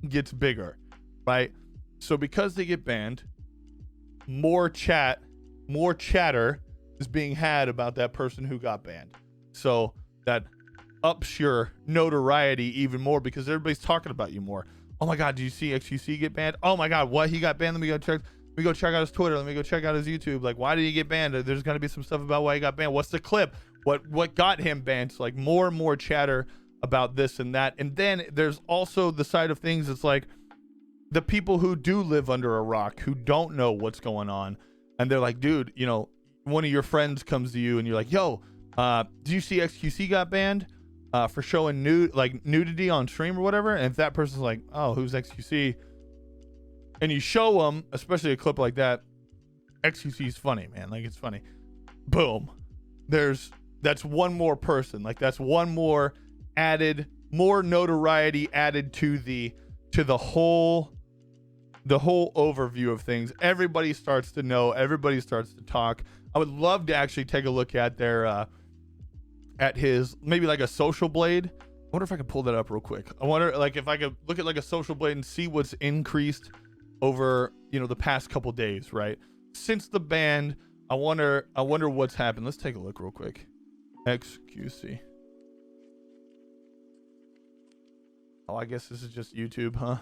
gets bigger, right? So because they get banned, more chatter is being had about that person who got banned. So that ups your notoriety even more, because everybody's talking about you more. Oh my God, did you see XQC get banned? Oh my God, what? He got banned? Let me go check out his Twitter. Let me go check out his YouTube. Like, why did he get banned? There's gonna be some stuff about why he got banned. What's the clip? What got him banned? So like more and more chatter about this and that. And then there's also the side of things. It's like the people who do live under a rock, who don't know what's going on, and they're like, dude, one of your friends comes to you and you're like, yo, do you see XQC got banned for showing nudity on stream or whatever? And if that person's like, oh, who's XQC? And you show them, especially a clip like that, XQC is funny, man. Like, it's funny. Boom. That's one more person. Like, that's one more added, more notoriety added to the whole the whole overview of things. Everybody starts to know. Everybody starts to talk. I would love to actually take a look at their at his maybe like a social blade. I wonder if I could pull that up real quick. I wonder like if I could look at like a social blade and see what's increased over, you know, the past couple days, right? Since the ban, I wonder what's happened. Let's take a look real quick. XQC. Oh, I guess this is just YouTube, huh?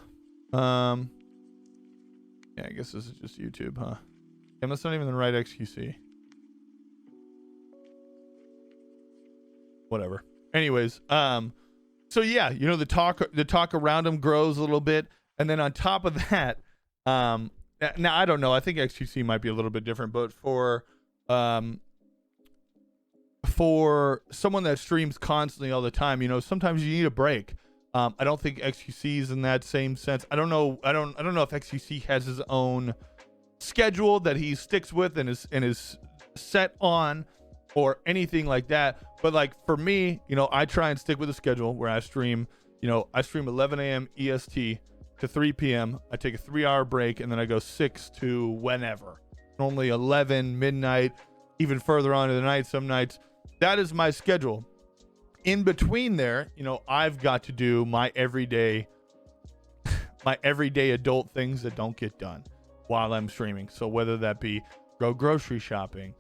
Yeah, I guess this is just YouTube, huh? Damn, that's not even the right XQC. Whatever. Anyways, so yeah, you know, the talk around him grows a little bit, and then on top of that, now I don't know, I think XQC might be a little bit different, but for someone that streams constantly all the time, you know, sometimes you need a break. I don't think XQC is in that same sense. I don't know if XQC has his own schedule that he sticks with and is set on or anything like that. But like for me, you know, I try and stick with a schedule where I stream 11 a.m. EST to 3 p.m. I take a 3-hour break and then I go 6 to whenever. Normally 11, midnight, even further on in the night some nights. That is my schedule. In between there, you know, I've got to do my everyday adult things that don't get done while I'm streaming. So whether that be go grocery shopping,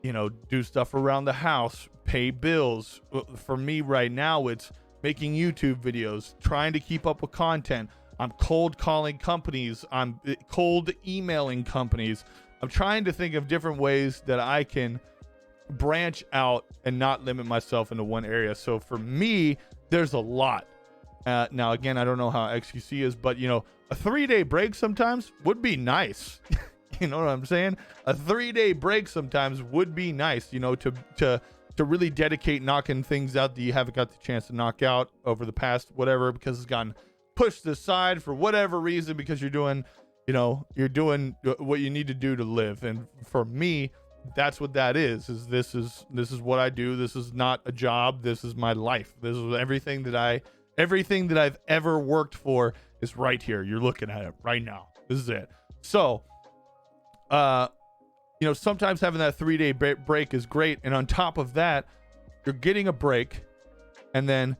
you know, do stuff around the house, pay bills. For me right now, it's making YouTube videos, trying to keep up with content. I'm cold calling companies. I'm cold emailing companies. I'm trying to think of different ways that I can branch out and not limit myself into one area. So for me, there's a lot. Now, again, I don't know how XQC is, but, you know, a 3-day break sometimes would be nice. You know what I'm saying? A 3-day break sometimes would be nice, you know, to really dedicate knocking things out that you haven't got the chance to knock out over the past whatever, because it's gotten pushed aside for whatever reason, because you're doing what you need to do to live. And for me, that's what that is this is what I do. This is not a job. This is my life. This is everything that I've ever worked for is right here. You're looking at it right now. This is it. So, you know, sometimes having that 3-day break is great. And on top of that, you're getting a break, and then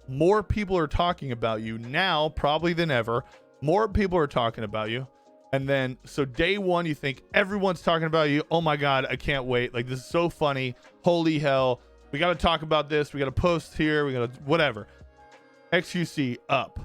more people are talking about you now, probably than ever. More people are talking about you. And then, so day one, you think everyone's talking about you. Oh my God, I can't wait. Like, this is so funny. Holy hell. We got to talk about this. We got to post here. We got to whatever. XQC up.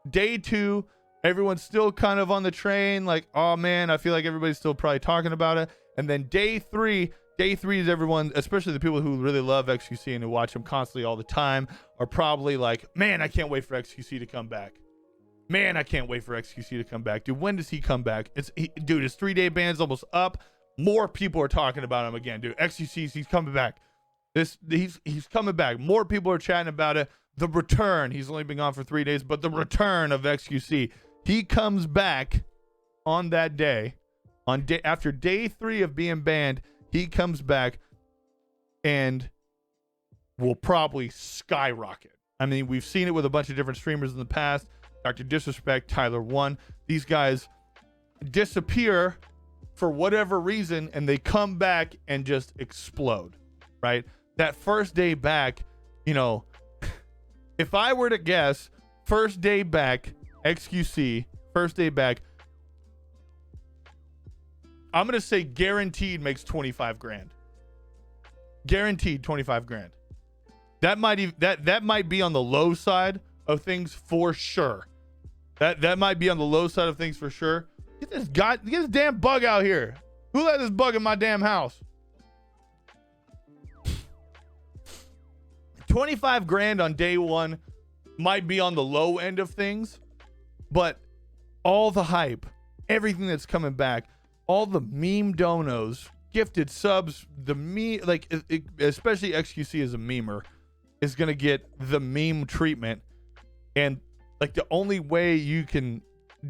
Day two, everyone's still kind of on the train. Like, oh man, I feel like everybody's still probably talking about it. And then day three is everyone, especially the people who really love XQC and who watch him constantly all the time, are probably like, man, I can't wait for XQC to come back. Man, I can't wait for XQC to come back. Dude, when does he come back? Dude, his 3-day ban's almost up. More people are talking about him again. Dude, XQC, he's coming back. He's coming back. More people are chatting about it. The return. He's only been gone for 3 days, but the return of XQC. He comes back on that day. After day 3 of being banned, he comes back and will probably skyrocket. I mean, we've seen it with a bunch of different streamers in the past. Dr. Disrespect, Tyler 1. These guys disappear for whatever reason, and they come back and just explode, right? That first day back, you know, if I were to guess, first day back, XQC, first day back, I'm going to say guaranteed makes 25 grand. Guaranteed 25 grand. That might be on the low side of things for sure. That might be on the low side of things for sure. Get this damn bug out here. Who let this bug in my damn house? 25 grand on day one might be on the low end of things, but all the hype, everything that's coming back, all the meme donos, gifted subs, the meme, like especially XQC as a memer, is gonna get the meme treatment. And like the only way you can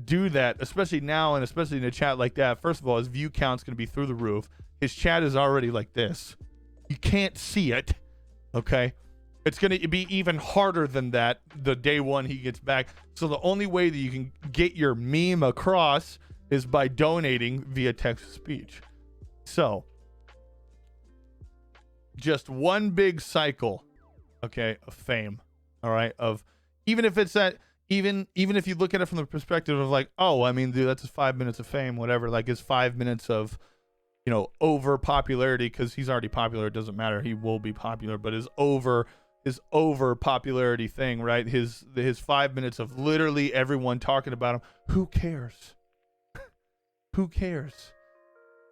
do that, especially now and especially in a chat like that, first of all, his view count's gonna be through the roof. His chat is already like this. You can't see it, okay? It's going to be even harder than that the day one he gets back. So the only way that you can get your meme across is by donating via text-to-speech. So just one big cycle, okay, of fame, all right, of even if it's that, even if you look at it from the perspective of like, oh, I mean, dude, that's just 5 minutes of fame, whatever, like it's 5 minutes of, you know, over popularity, because he's already popular, it doesn't matter, he will be popular, but his over popularity thing, right, his 5 minutes of literally everyone talking about him, who cares? Who cares?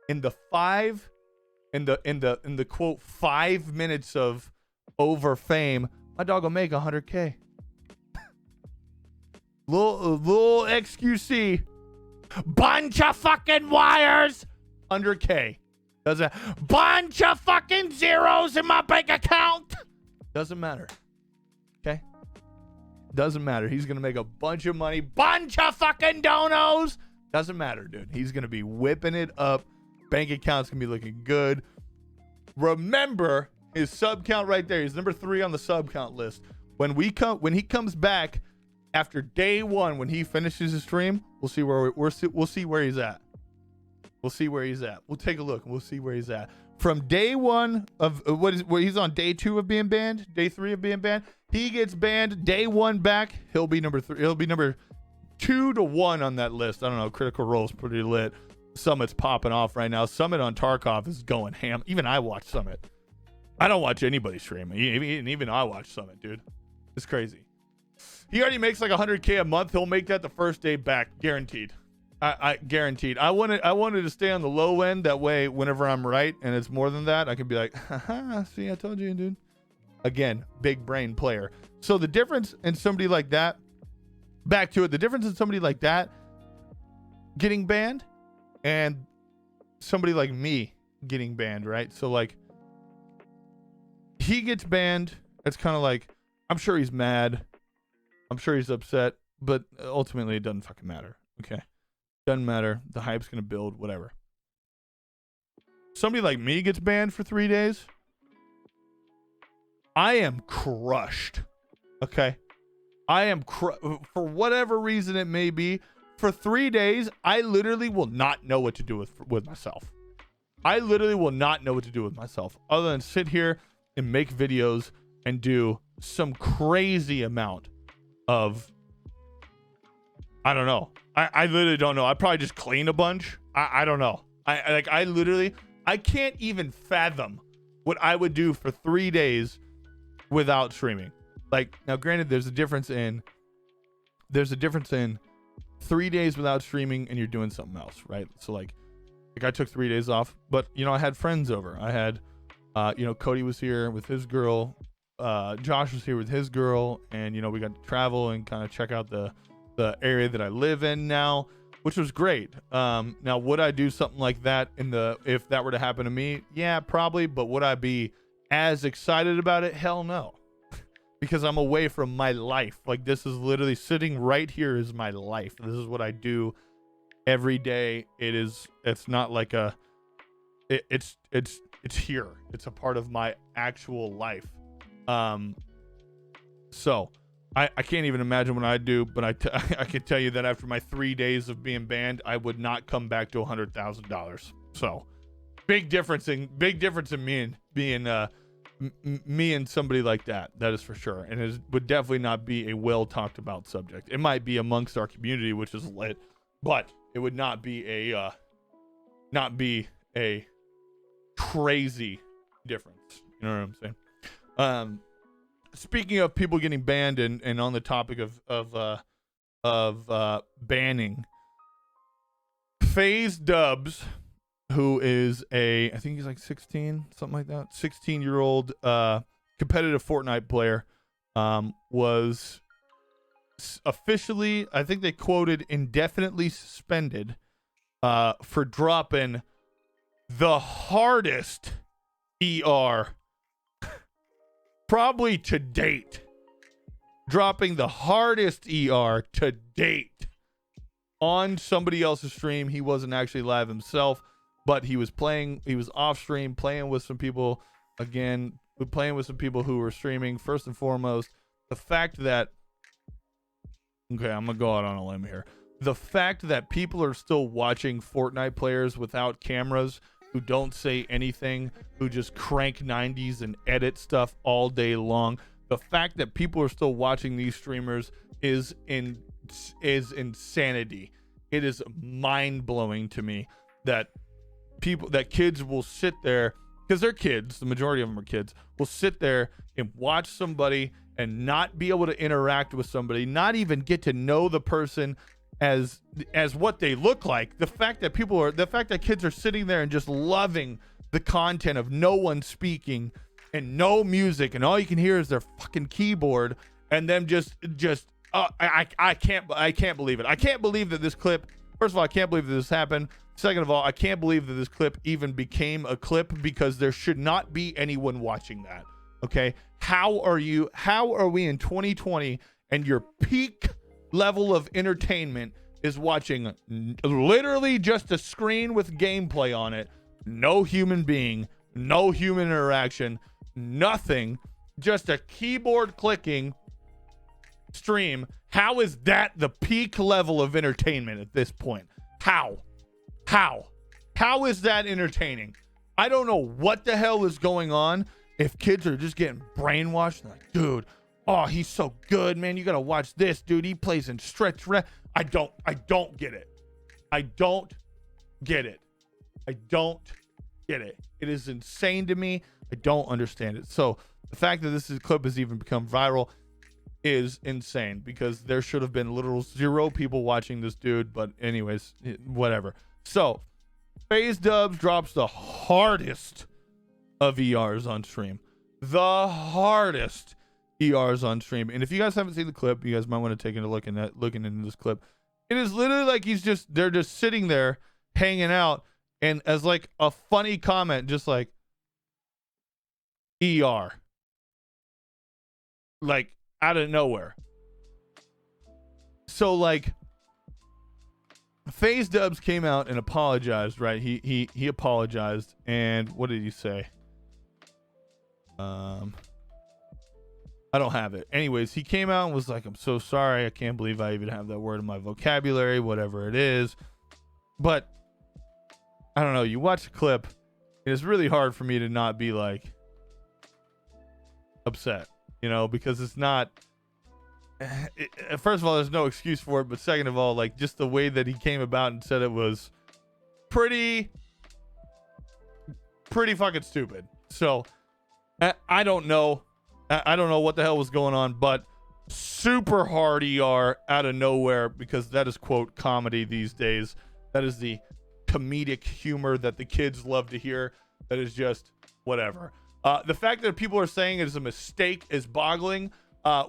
In the quote 5 minutes of over fame, my dog will make 100K. little XQC, bunch of fucking wires, 100K. Doesn't, bunch of fucking zeros in my bank account. Doesn't matter. Okay? Doesn't matter. He's gonna make a bunch of money. Bunch of fucking donos. Doesn't matter, dude. He's gonna be whipping it up. Bank account's gonna be looking good. Remember his sub count right there. He's number 3 on the sub count list. When he comes back after day 1, when he finishes his stream, we'll see where we'll see where he's at. We'll see where he's at. We'll take a look and we'll see where he's at. From day 1 of where he's on day 2 of being banned, day 3 of being banned, he gets banned. Day 1 back, he'll be number 3. He'll be number 2 to 1 on that list. I don't know. Critical Role's pretty lit. Summit's popping off right now. Summit on Tarkov is going ham. Even I watch Summit. I don't watch anybody stream. Even I watch Summit, dude. It's crazy. He already makes like 100K a month. He'll make that the first day back, guaranteed. I guaranteed. I wanted to stay on the low end. That way, whenever I'm right and it's more than that, I can be like, haha, see, I told you, dude. Again, big brain player. So the difference in somebody like that, back to it, the difference in somebody like that getting banned and somebody like me getting banned, right? So like, he gets banned. It's kind of like, I'm sure he's mad. I'm sure he's upset, but ultimately it doesn't fucking matter. Okay. Doesn't matter. The hype's going to build, whatever. Somebody like me gets banned for 3 days. I am crushed. Okay. I am for whatever reason it may be. For 3 days, I literally will not know what to do with myself. I literally will not know what to do with myself other than sit here and make videos and do some crazy amount of, I don't know. I literally don't know. I probably just clean a bunch. I don't know. I can't even fathom what I would do for 3 days without streaming. Like, now granted, there's a difference in 3 days without streaming and you're doing something else, right? So like I took 3 days off, but you know, I had friends over. I had Cody was here with his girl, Josh was here with his girl, and you know, we got to travel and kind of check out the area that I live in now, which was great. Now, would I do something like that if that were to happen to me? Yeah, probably. But would I be as excited about it? Hell no. Because I'm away from my life. Like, this is literally sitting right here is my life. This is what I do every day. It's not like it's here. It's a part of my actual life. So I can't even imagine what I'd do, but I can tell you that after my 3 days of being banned, I would not come back to $100,000. So big difference in me and being me and somebody like that. That is for sure. And it would definitely not be a well talked about subject. It might be amongst our community, which is lit, but it would not be a crazy difference. You know what I'm saying? Speaking of people getting banned and on the topic of banning, FaZe Dubs, who is I think he's like 16, something like that, 16-year-old competitive Fortnite player, was officially, I think they quoted, indefinitely suspended for dropping the hardest ER probably to date. Dropping the hardest ER to date on somebody else's stream. He wasn't actually live himself, but he was off stream playing with some people. Again, playing with some people who were streaming. First and foremost, the fact that, okay, I'm gonna go out on a limb here. The fact that people are still watching Fortnite players without cameras, who don't say anything, who just crank 90s and edit stuff all day long. The fact that people are still watching these streamers is insanity. It is mind-blowing to me that kids will sit there, because they're kids, the majority of them are kids, will sit there and watch somebody and not be able to interact with somebody, not even get to know the person as what they look like. The fact that kids are sitting there and just loving the content of no one speaking and no music, and all you can hear is their fucking keyboard, and them I can't believe it. I can't believe that this clip, first of all, I can't believe that this happened. Second of all, I can't believe that this clip even became a clip, because there should not be anyone watching that. Okay? How are we in 2020 and your peak level of entertainment is watching literally just a screen with gameplay on it, no human being, no human interaction, nothing, just a keyboard clicking stream? How is that the peak level of entertainment at this point? How is that entertaining? I don't know what the hell is going on. If kids are just getting brainwashed, like, dude, oh, he's so good, man, you gotta watch this, dude, he plays in stretch. I don't get it. I don't get it. It is insane to me. I don't understand it. So the fact that this clip has even become viral is insane, because there should have been literal 0 people watching this dude. But anyways, whatever. So FaZe Dubs drops the hardest of ERs on stream. The hardest ERs on stream. And if you guys haven't seen the clip, you guys might want to take a look looking into this clip. It is literally like they're just sitting there hanging out, and as like a funny comment, just like ER, like out of nowhere. So like FaZe Dubs came out and apologized, right? He apologized, and what did he say? I don't have it. Anyways, he came out and was like, I'm so sorry. I can't believe I even have that word in my vocabulary, whatever it is. But I don't know. You watch the clip, it is really hard for me to not be like upset, because it's not. First of all, there's no excuse for it. But second of all, like, just the way that he came about and said it was pretty fucking stupid. So I don't know. I don't know what the hell was going on, but super hard ER out of nowhere, because that is, quote, comedy these days. That is the comedic humor that the kids love to hear. That is just whatever. The fact that people are saying it is a mistake is boggling.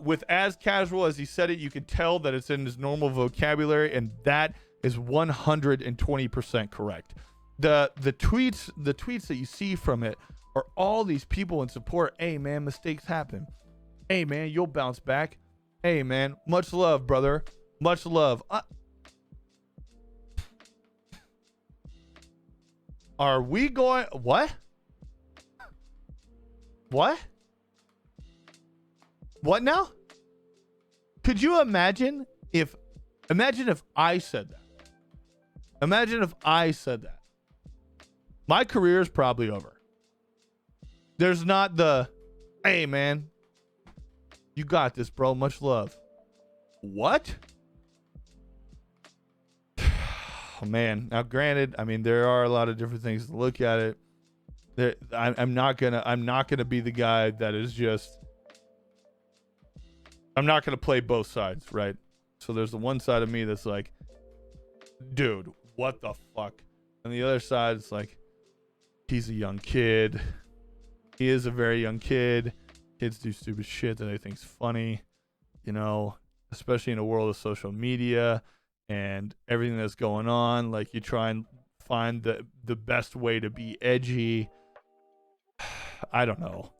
With as casual as he said it, you can tell that it's in his normal vocabulary, and that is 120% correct. The tweets that you see from it are all these people in support. Hey man, mistakes happen. Hey man, you'll bounce back. Hey man, much love, brother. Much love. Are we going? What? What now? Could you imagine if I said that? Imagine if I said that. My career is probably over. There's not the, hey man, you got this, bro. Much love. What? Oh, man. Now, granted, I mean, there are a lot of different things to look at it. I'm not gonna be the guy that is just. I'm not gonna play both sides, right? So there's the one side of me that's like, dude, what the fuck? And the other side is like, he's a young kid. He is a very young kid. Kids do stupid shit that they think's funny, especially in a world of social media and everything that's going on. Like, you try and find the best way to be edgy. I don't know.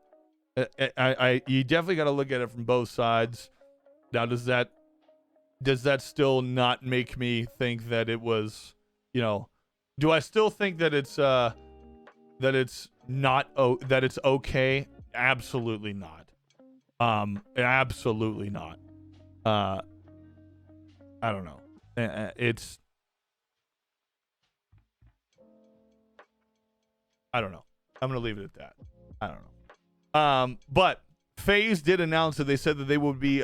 You definitely got to look at it from both sides. Now, does that still not make me think that it was, do I still think that it's not that it's okay absolutely not. Absolutely not. I don't know. I don't know. I'm gonna leave it at that. I don't know. But FaZe did announce that they said that they would be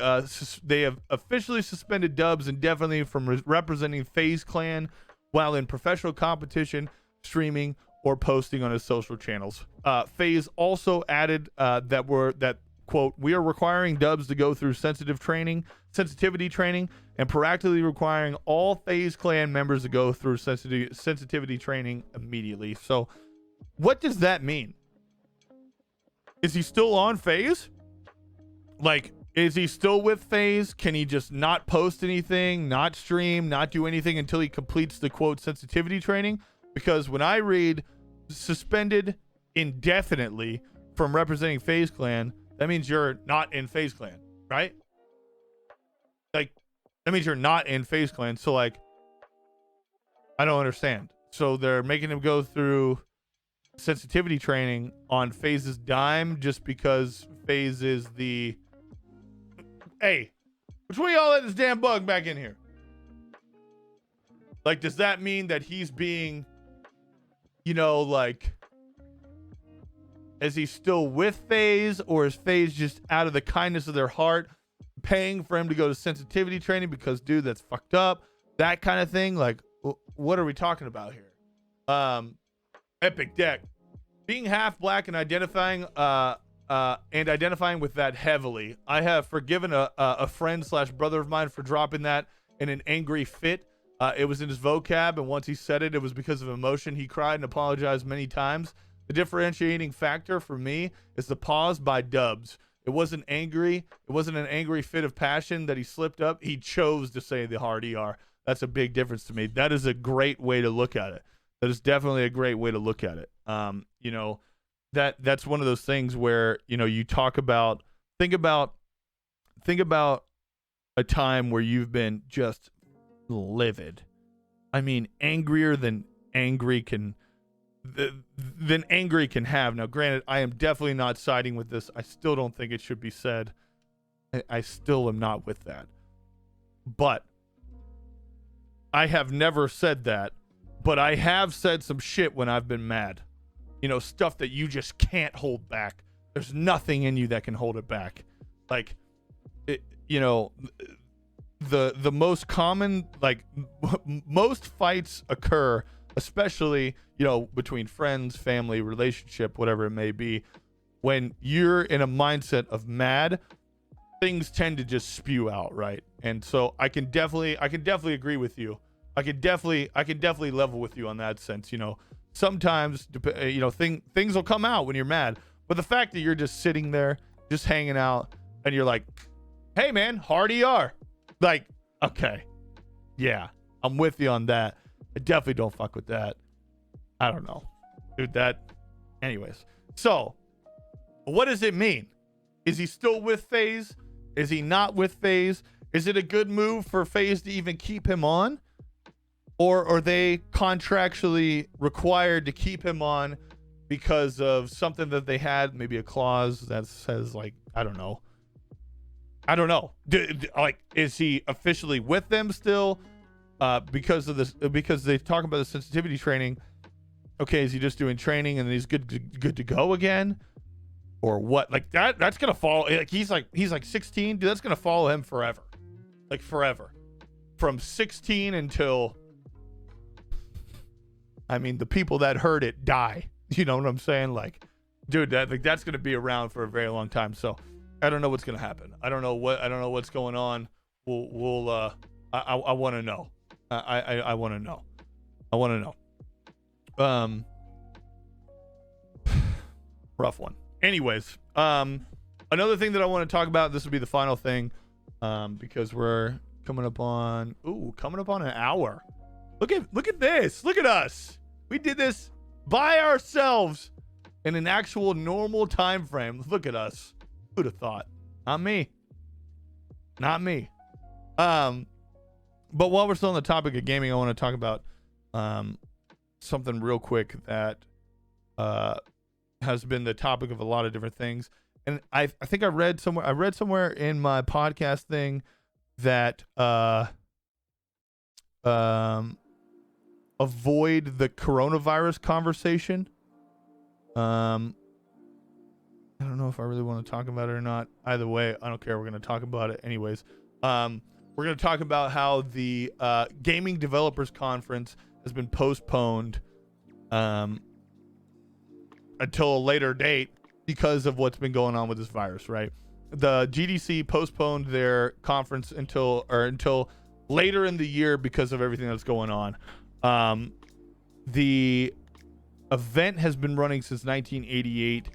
they have officially suspended Dubs indefinitely from representing FaZe Clan while in professional competition, streaming, or posting on his social channels. FaZe also added that quote, "We are requiring Dubs to go through sensitivity training, and proactively requiring all FaZe Clan members to go through sensitivity training immediately." So, what does that mean? Is he still on FaZe? Like, is he still with FaZe? Can he just not post anything, not stream, not do anything until he completes the quote sensitivity training? Because when I read suspended indefinitely from representing FaZe Clan, that means you're not in FaZe Clan, right? Like, that means you're not in FaZe Clan. So, like, I don't understand. So they're making him go through sensitivity training on FaZe's dime just because FaZe is the... Hey, which one of y'all let this damn bug back in here? Like, does that mean that he's being, you know, like, is he still with FaZe, or is FaZe just out of the kindness of their heart paying for him to go to sensitivity training because, dude, that's fucked up? That kind of thing. Like, what are we talking about here? Epic Deck. Being half black and identifying with that heavily. I have forgiven a friend / brother of mine for dropping that in an angry fit. It was in his vocab, and once he said it, it was because of emotion. He cried and apologized many times. The differentiating factor for me is the pause by Dubs. It wasn't angry. It wasn't an angry fit of passion that he slipped up. He chose to say the hard ER. That's a big difference to me. That is a great way to look at it. That is definitely a great way to look at it. You know, that's one of those things where, you know, you talk about, think about a time where you've been just livid. I mean, angrier than angry can have. Now, granted, I am definitely not siding with this. I still don't think it should be said. I still am not with that. But I have never said that. But I have said some shit when I've been mad. You know, stuff that you just can't hold back. There's nothing in you that can hold it back. Like, you know, the most common, like, most fights occur, especially, you know, between friends, family, relationship, whatever it may be. When you're in a mindset of mad, things tend to just spew out, right? And so I can definitely agree with you. I could definitely level with you on that sense. You know, sometimes, you know, things will come out when you're mad, but the fact that you're just sitting there, just hanging out, and you're like, "Hey, man, hard ER," like, okay, yeah, I'm with you on that. I definitely don't fuck with that. I don't know, dude. That, anyways. So, what does it mean? Is he still with FaZe? Is he not with FaZe? Is it a good move for FaZe to even keep him on? Or are they contractually required to keep him on because of something that they had, maybe a clause that says, like, I don't know. Like, is he officially with them still? Because of this, because they talk about the sensitivity training. Okay, is he just doing training and then he's good to go again? Or what? Like, that's gonna follow. Like, he's like 16, dude. That's gonna follow him forever. Like, forever. From 16 until, I mean, the people that heard it die. You know what I'm saying? Like, dude, that's going to be around for a very long time. So I don't know what's going to happen. I don't know what's going on. I want to know. I want to know. I want to know. Rough one. Anyways, another thing that I want to talk about, this will be the final thing, because we're coming up on an hour. Look at this. Look at us. We did this by ourselves in an actual normal time frame. Look at us. Who'd have thought? Not me. But while we're still on the topic of gaming, I want to talk about something real quick that has been the topic of a lot of different things. And I think I read somewhere in my podcast thing that avoid the coronavirus conversation. I don't know if I really want to talk about it or not. Either way, I don't care. We're going to talk about it anyways. We're going to talk about how the Gaming Developers Conference has been postponed until a later date because of what's been going on with this virus, right? The GDC postponed their conference until later in the year because of everything that's going on. The event has been running since 1988.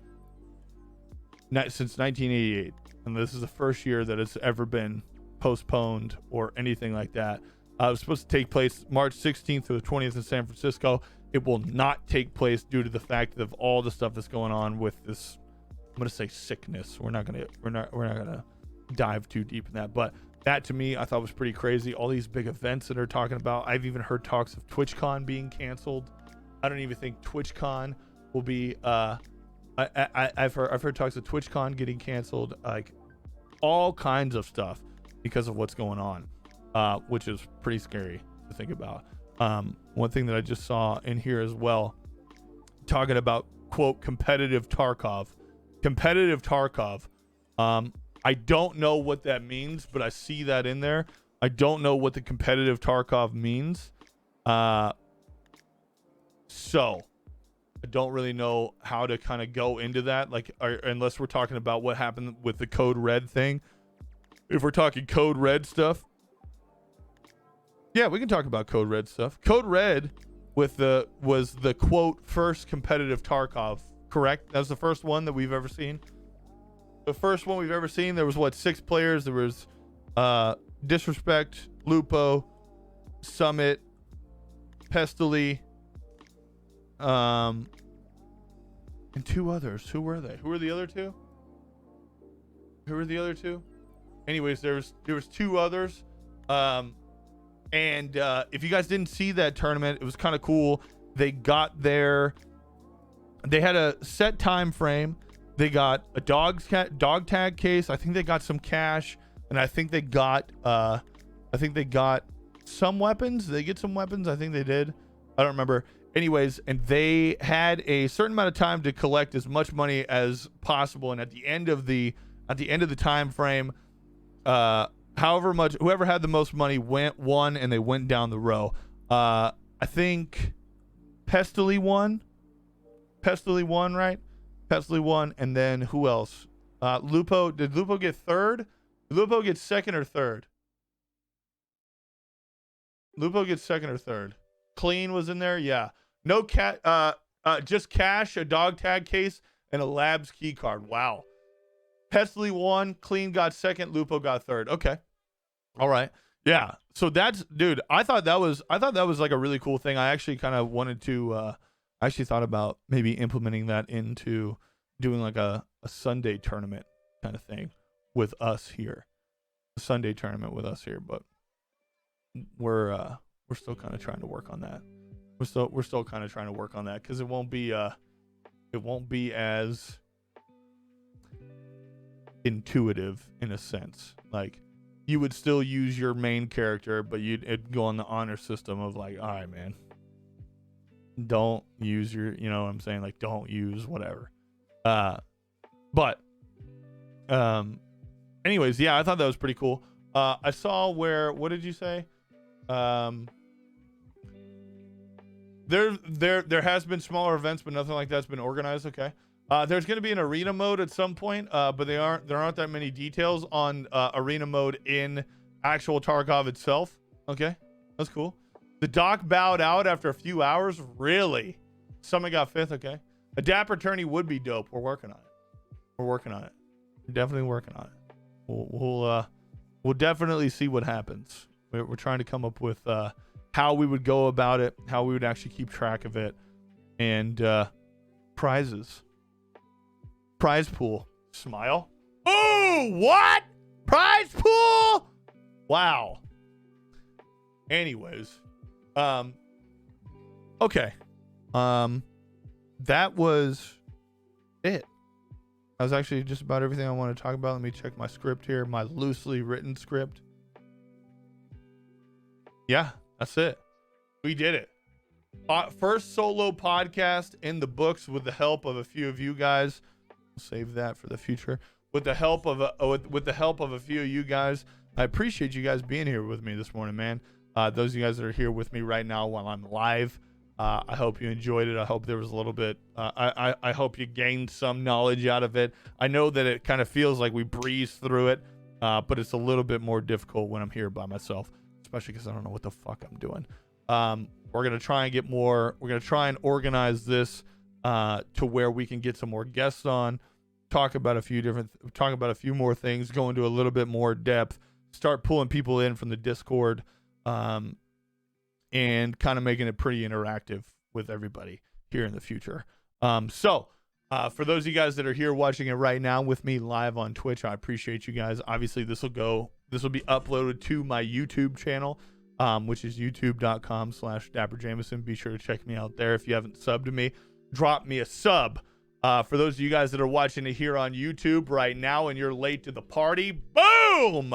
Since 1988, and this is the first year that it's ever been postponed or anything like that. It was supposed to take place March 16th to the 20th in San Francisco. It will not take place due to the fact of all the stuff that's going on with this. I'm gonna say sickness. We're not gonna dive too deep in that, but that to me I thought was pretty crazy. All these big events that are talking about. I've even heard talks of TwitchCon being canceled. I don't even think TwitchCon will be. I've heard talks of TwitchCon getting canceled, like all kinds of stuff because of what's going on, which is pretty scary to think about. One thing that I just saw in here as well, talking about quote competitive Tarkov. I don't know what that means, but I see that in there. I don't know what the competitive Tarkov means. So I don't really know how to kind of go into that, like, unless we're talking about what happened with the Code Red thing. If we're talking Code Red stuff, yeah, we can talk about Code Red stuff. Code Red was the quote first competitive Tarkov, correct? That was the first one that we've ever seen. The first one we've ever seen. There was 6 players. There was Disrespect, Lupo, Summit, Pestily, and 2 others. Who were they? Who were the other 2? Anyways, there was 2 others. And if you guys didn't see that tournament, it was kind of cool. They had a set time frame. They got a dog tag case. I think they got some cash, and I think they got some weapons. Did they get some weapons? I think they did. I don't remember. Anyways, and they had a certain amount of time to collect as much money as possible, and at the end of the time frame, whoever had the most money won, and they went down the row. I think Pestily won, right? Pestily won, and then who else? Lupo. Did Lupo get third? Did Lupo get second or third? Lupo gets second or third. Clean was in there, yeah. No just cash, a dog tag case, and a labs key card. Wow. Pestily won, Clean got second, Lupo got third. Okay. All right. Yeah. So that's, dude, I thought that was like a really cool thing. I actually kind of wanted to I actually thought about maybe implementing that into doing like a Sunday tournament kind of thing with us here. A Sunday tournament with us here, but we're still kind of trying to work on that. We're still kind of trying to work on that because it won't be as intuitive in a sense. Like you would still use your main character, but it'd go on the honor system of like, all right, man, don't use your, you know what I'm saying? Like don't use whatever. Anyways, yeah, I thought that was pretty cool. I saw what did you say? There has been smaller events, but nothing like that's been organized. Okay. There's going to be an arena mode at some point, but there aren't that many details on arena mode in actual Tarkov itself. Okay, that's cool. The doc bowed out after a few hours. Really? Someone got 5th. Okay. A Dapper tourney would be dope. We're working on it. We're definitely working on it. We'll definitely see what happens. We're trying to come up with how we would go about it, how we would actually keep track of it, and prizes. Prize pool. Smile. Oh, what? Prize pool? Wow. Anyways, okay. That was it. That was actually just about everything I want to talk about. Let me check my script here, my loosely written script. Yeah, that's it. We did it. First solo podcast in the books with the help of a few of you guys. We'll save that for the future. With the help of a few of you guys. I appreciate you guys being here with me this morning, man. Those of you guys that are here with me right now while I'm live, I hope you enjoyed it. I hope there was a little bit. I hope you gained some knowledge out of it. I know that it kind of feels like we breeze through it, but it's a little bit more difficult when I'm here by myself, especially because I don't know what the fuck I'm doing. We're gonna try and get more. We're gonna try and organize this to where we can get some more guests on, talk about a few more things, go into a little bit more depth, start pulling people in from the Discord, and kind of making it pretty interactive with everybody here in the future. So for those of you guys that are here watching it right now with me live on Twitch, I appreciate you guys. Obviously, this will be uploaded to my YouTube channel, which is youtube.com/DapperJameson. Be sure to check me out there. If you haven't subbed to me, drop me a sub. For those of you guys that are watching it here on YouTube right now and you're late to the party, boom!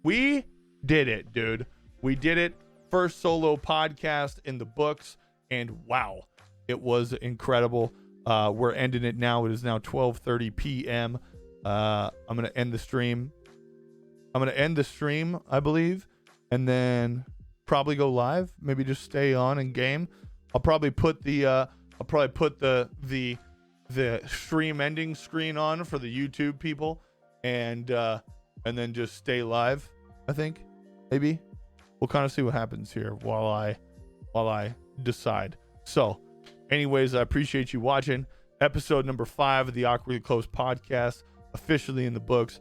We did it, dude. We did it. First solo podcast in the books, and wow, it was incredible. We're ending it now. It is now 12:30 p.m. I'm gonna end the stream. I believe, and then probably go live. Maybe just stay on and game. I'll probably put the stream ending screen on for the YouTube people, and then just stay live. I think maybe we'll kind of see what happens here while I decide. So, anyways, I appreciate you watching. Episode number 5 of the Awkwardly Close podcast officially in the books.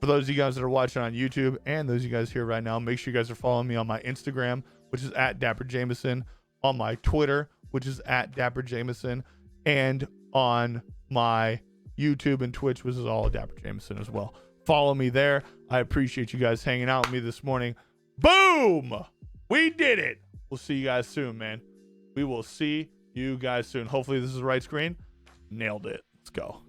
For those of you guys that are watching on YouTube and those of you guys here right now, make sure you guys are following me on my Instagram, which is @DapperJameson, on my Twitter, which is @DapperJameson, and on my YouTube and Twitch, which is all DapperJameson as well. Follow me there. I appreciate you guys hanging out with me this morning. Boom! We did it. We'll see you guys soon, man. We will see you guys soon. Hopefully this is the right screen. Nailed it. Let's go.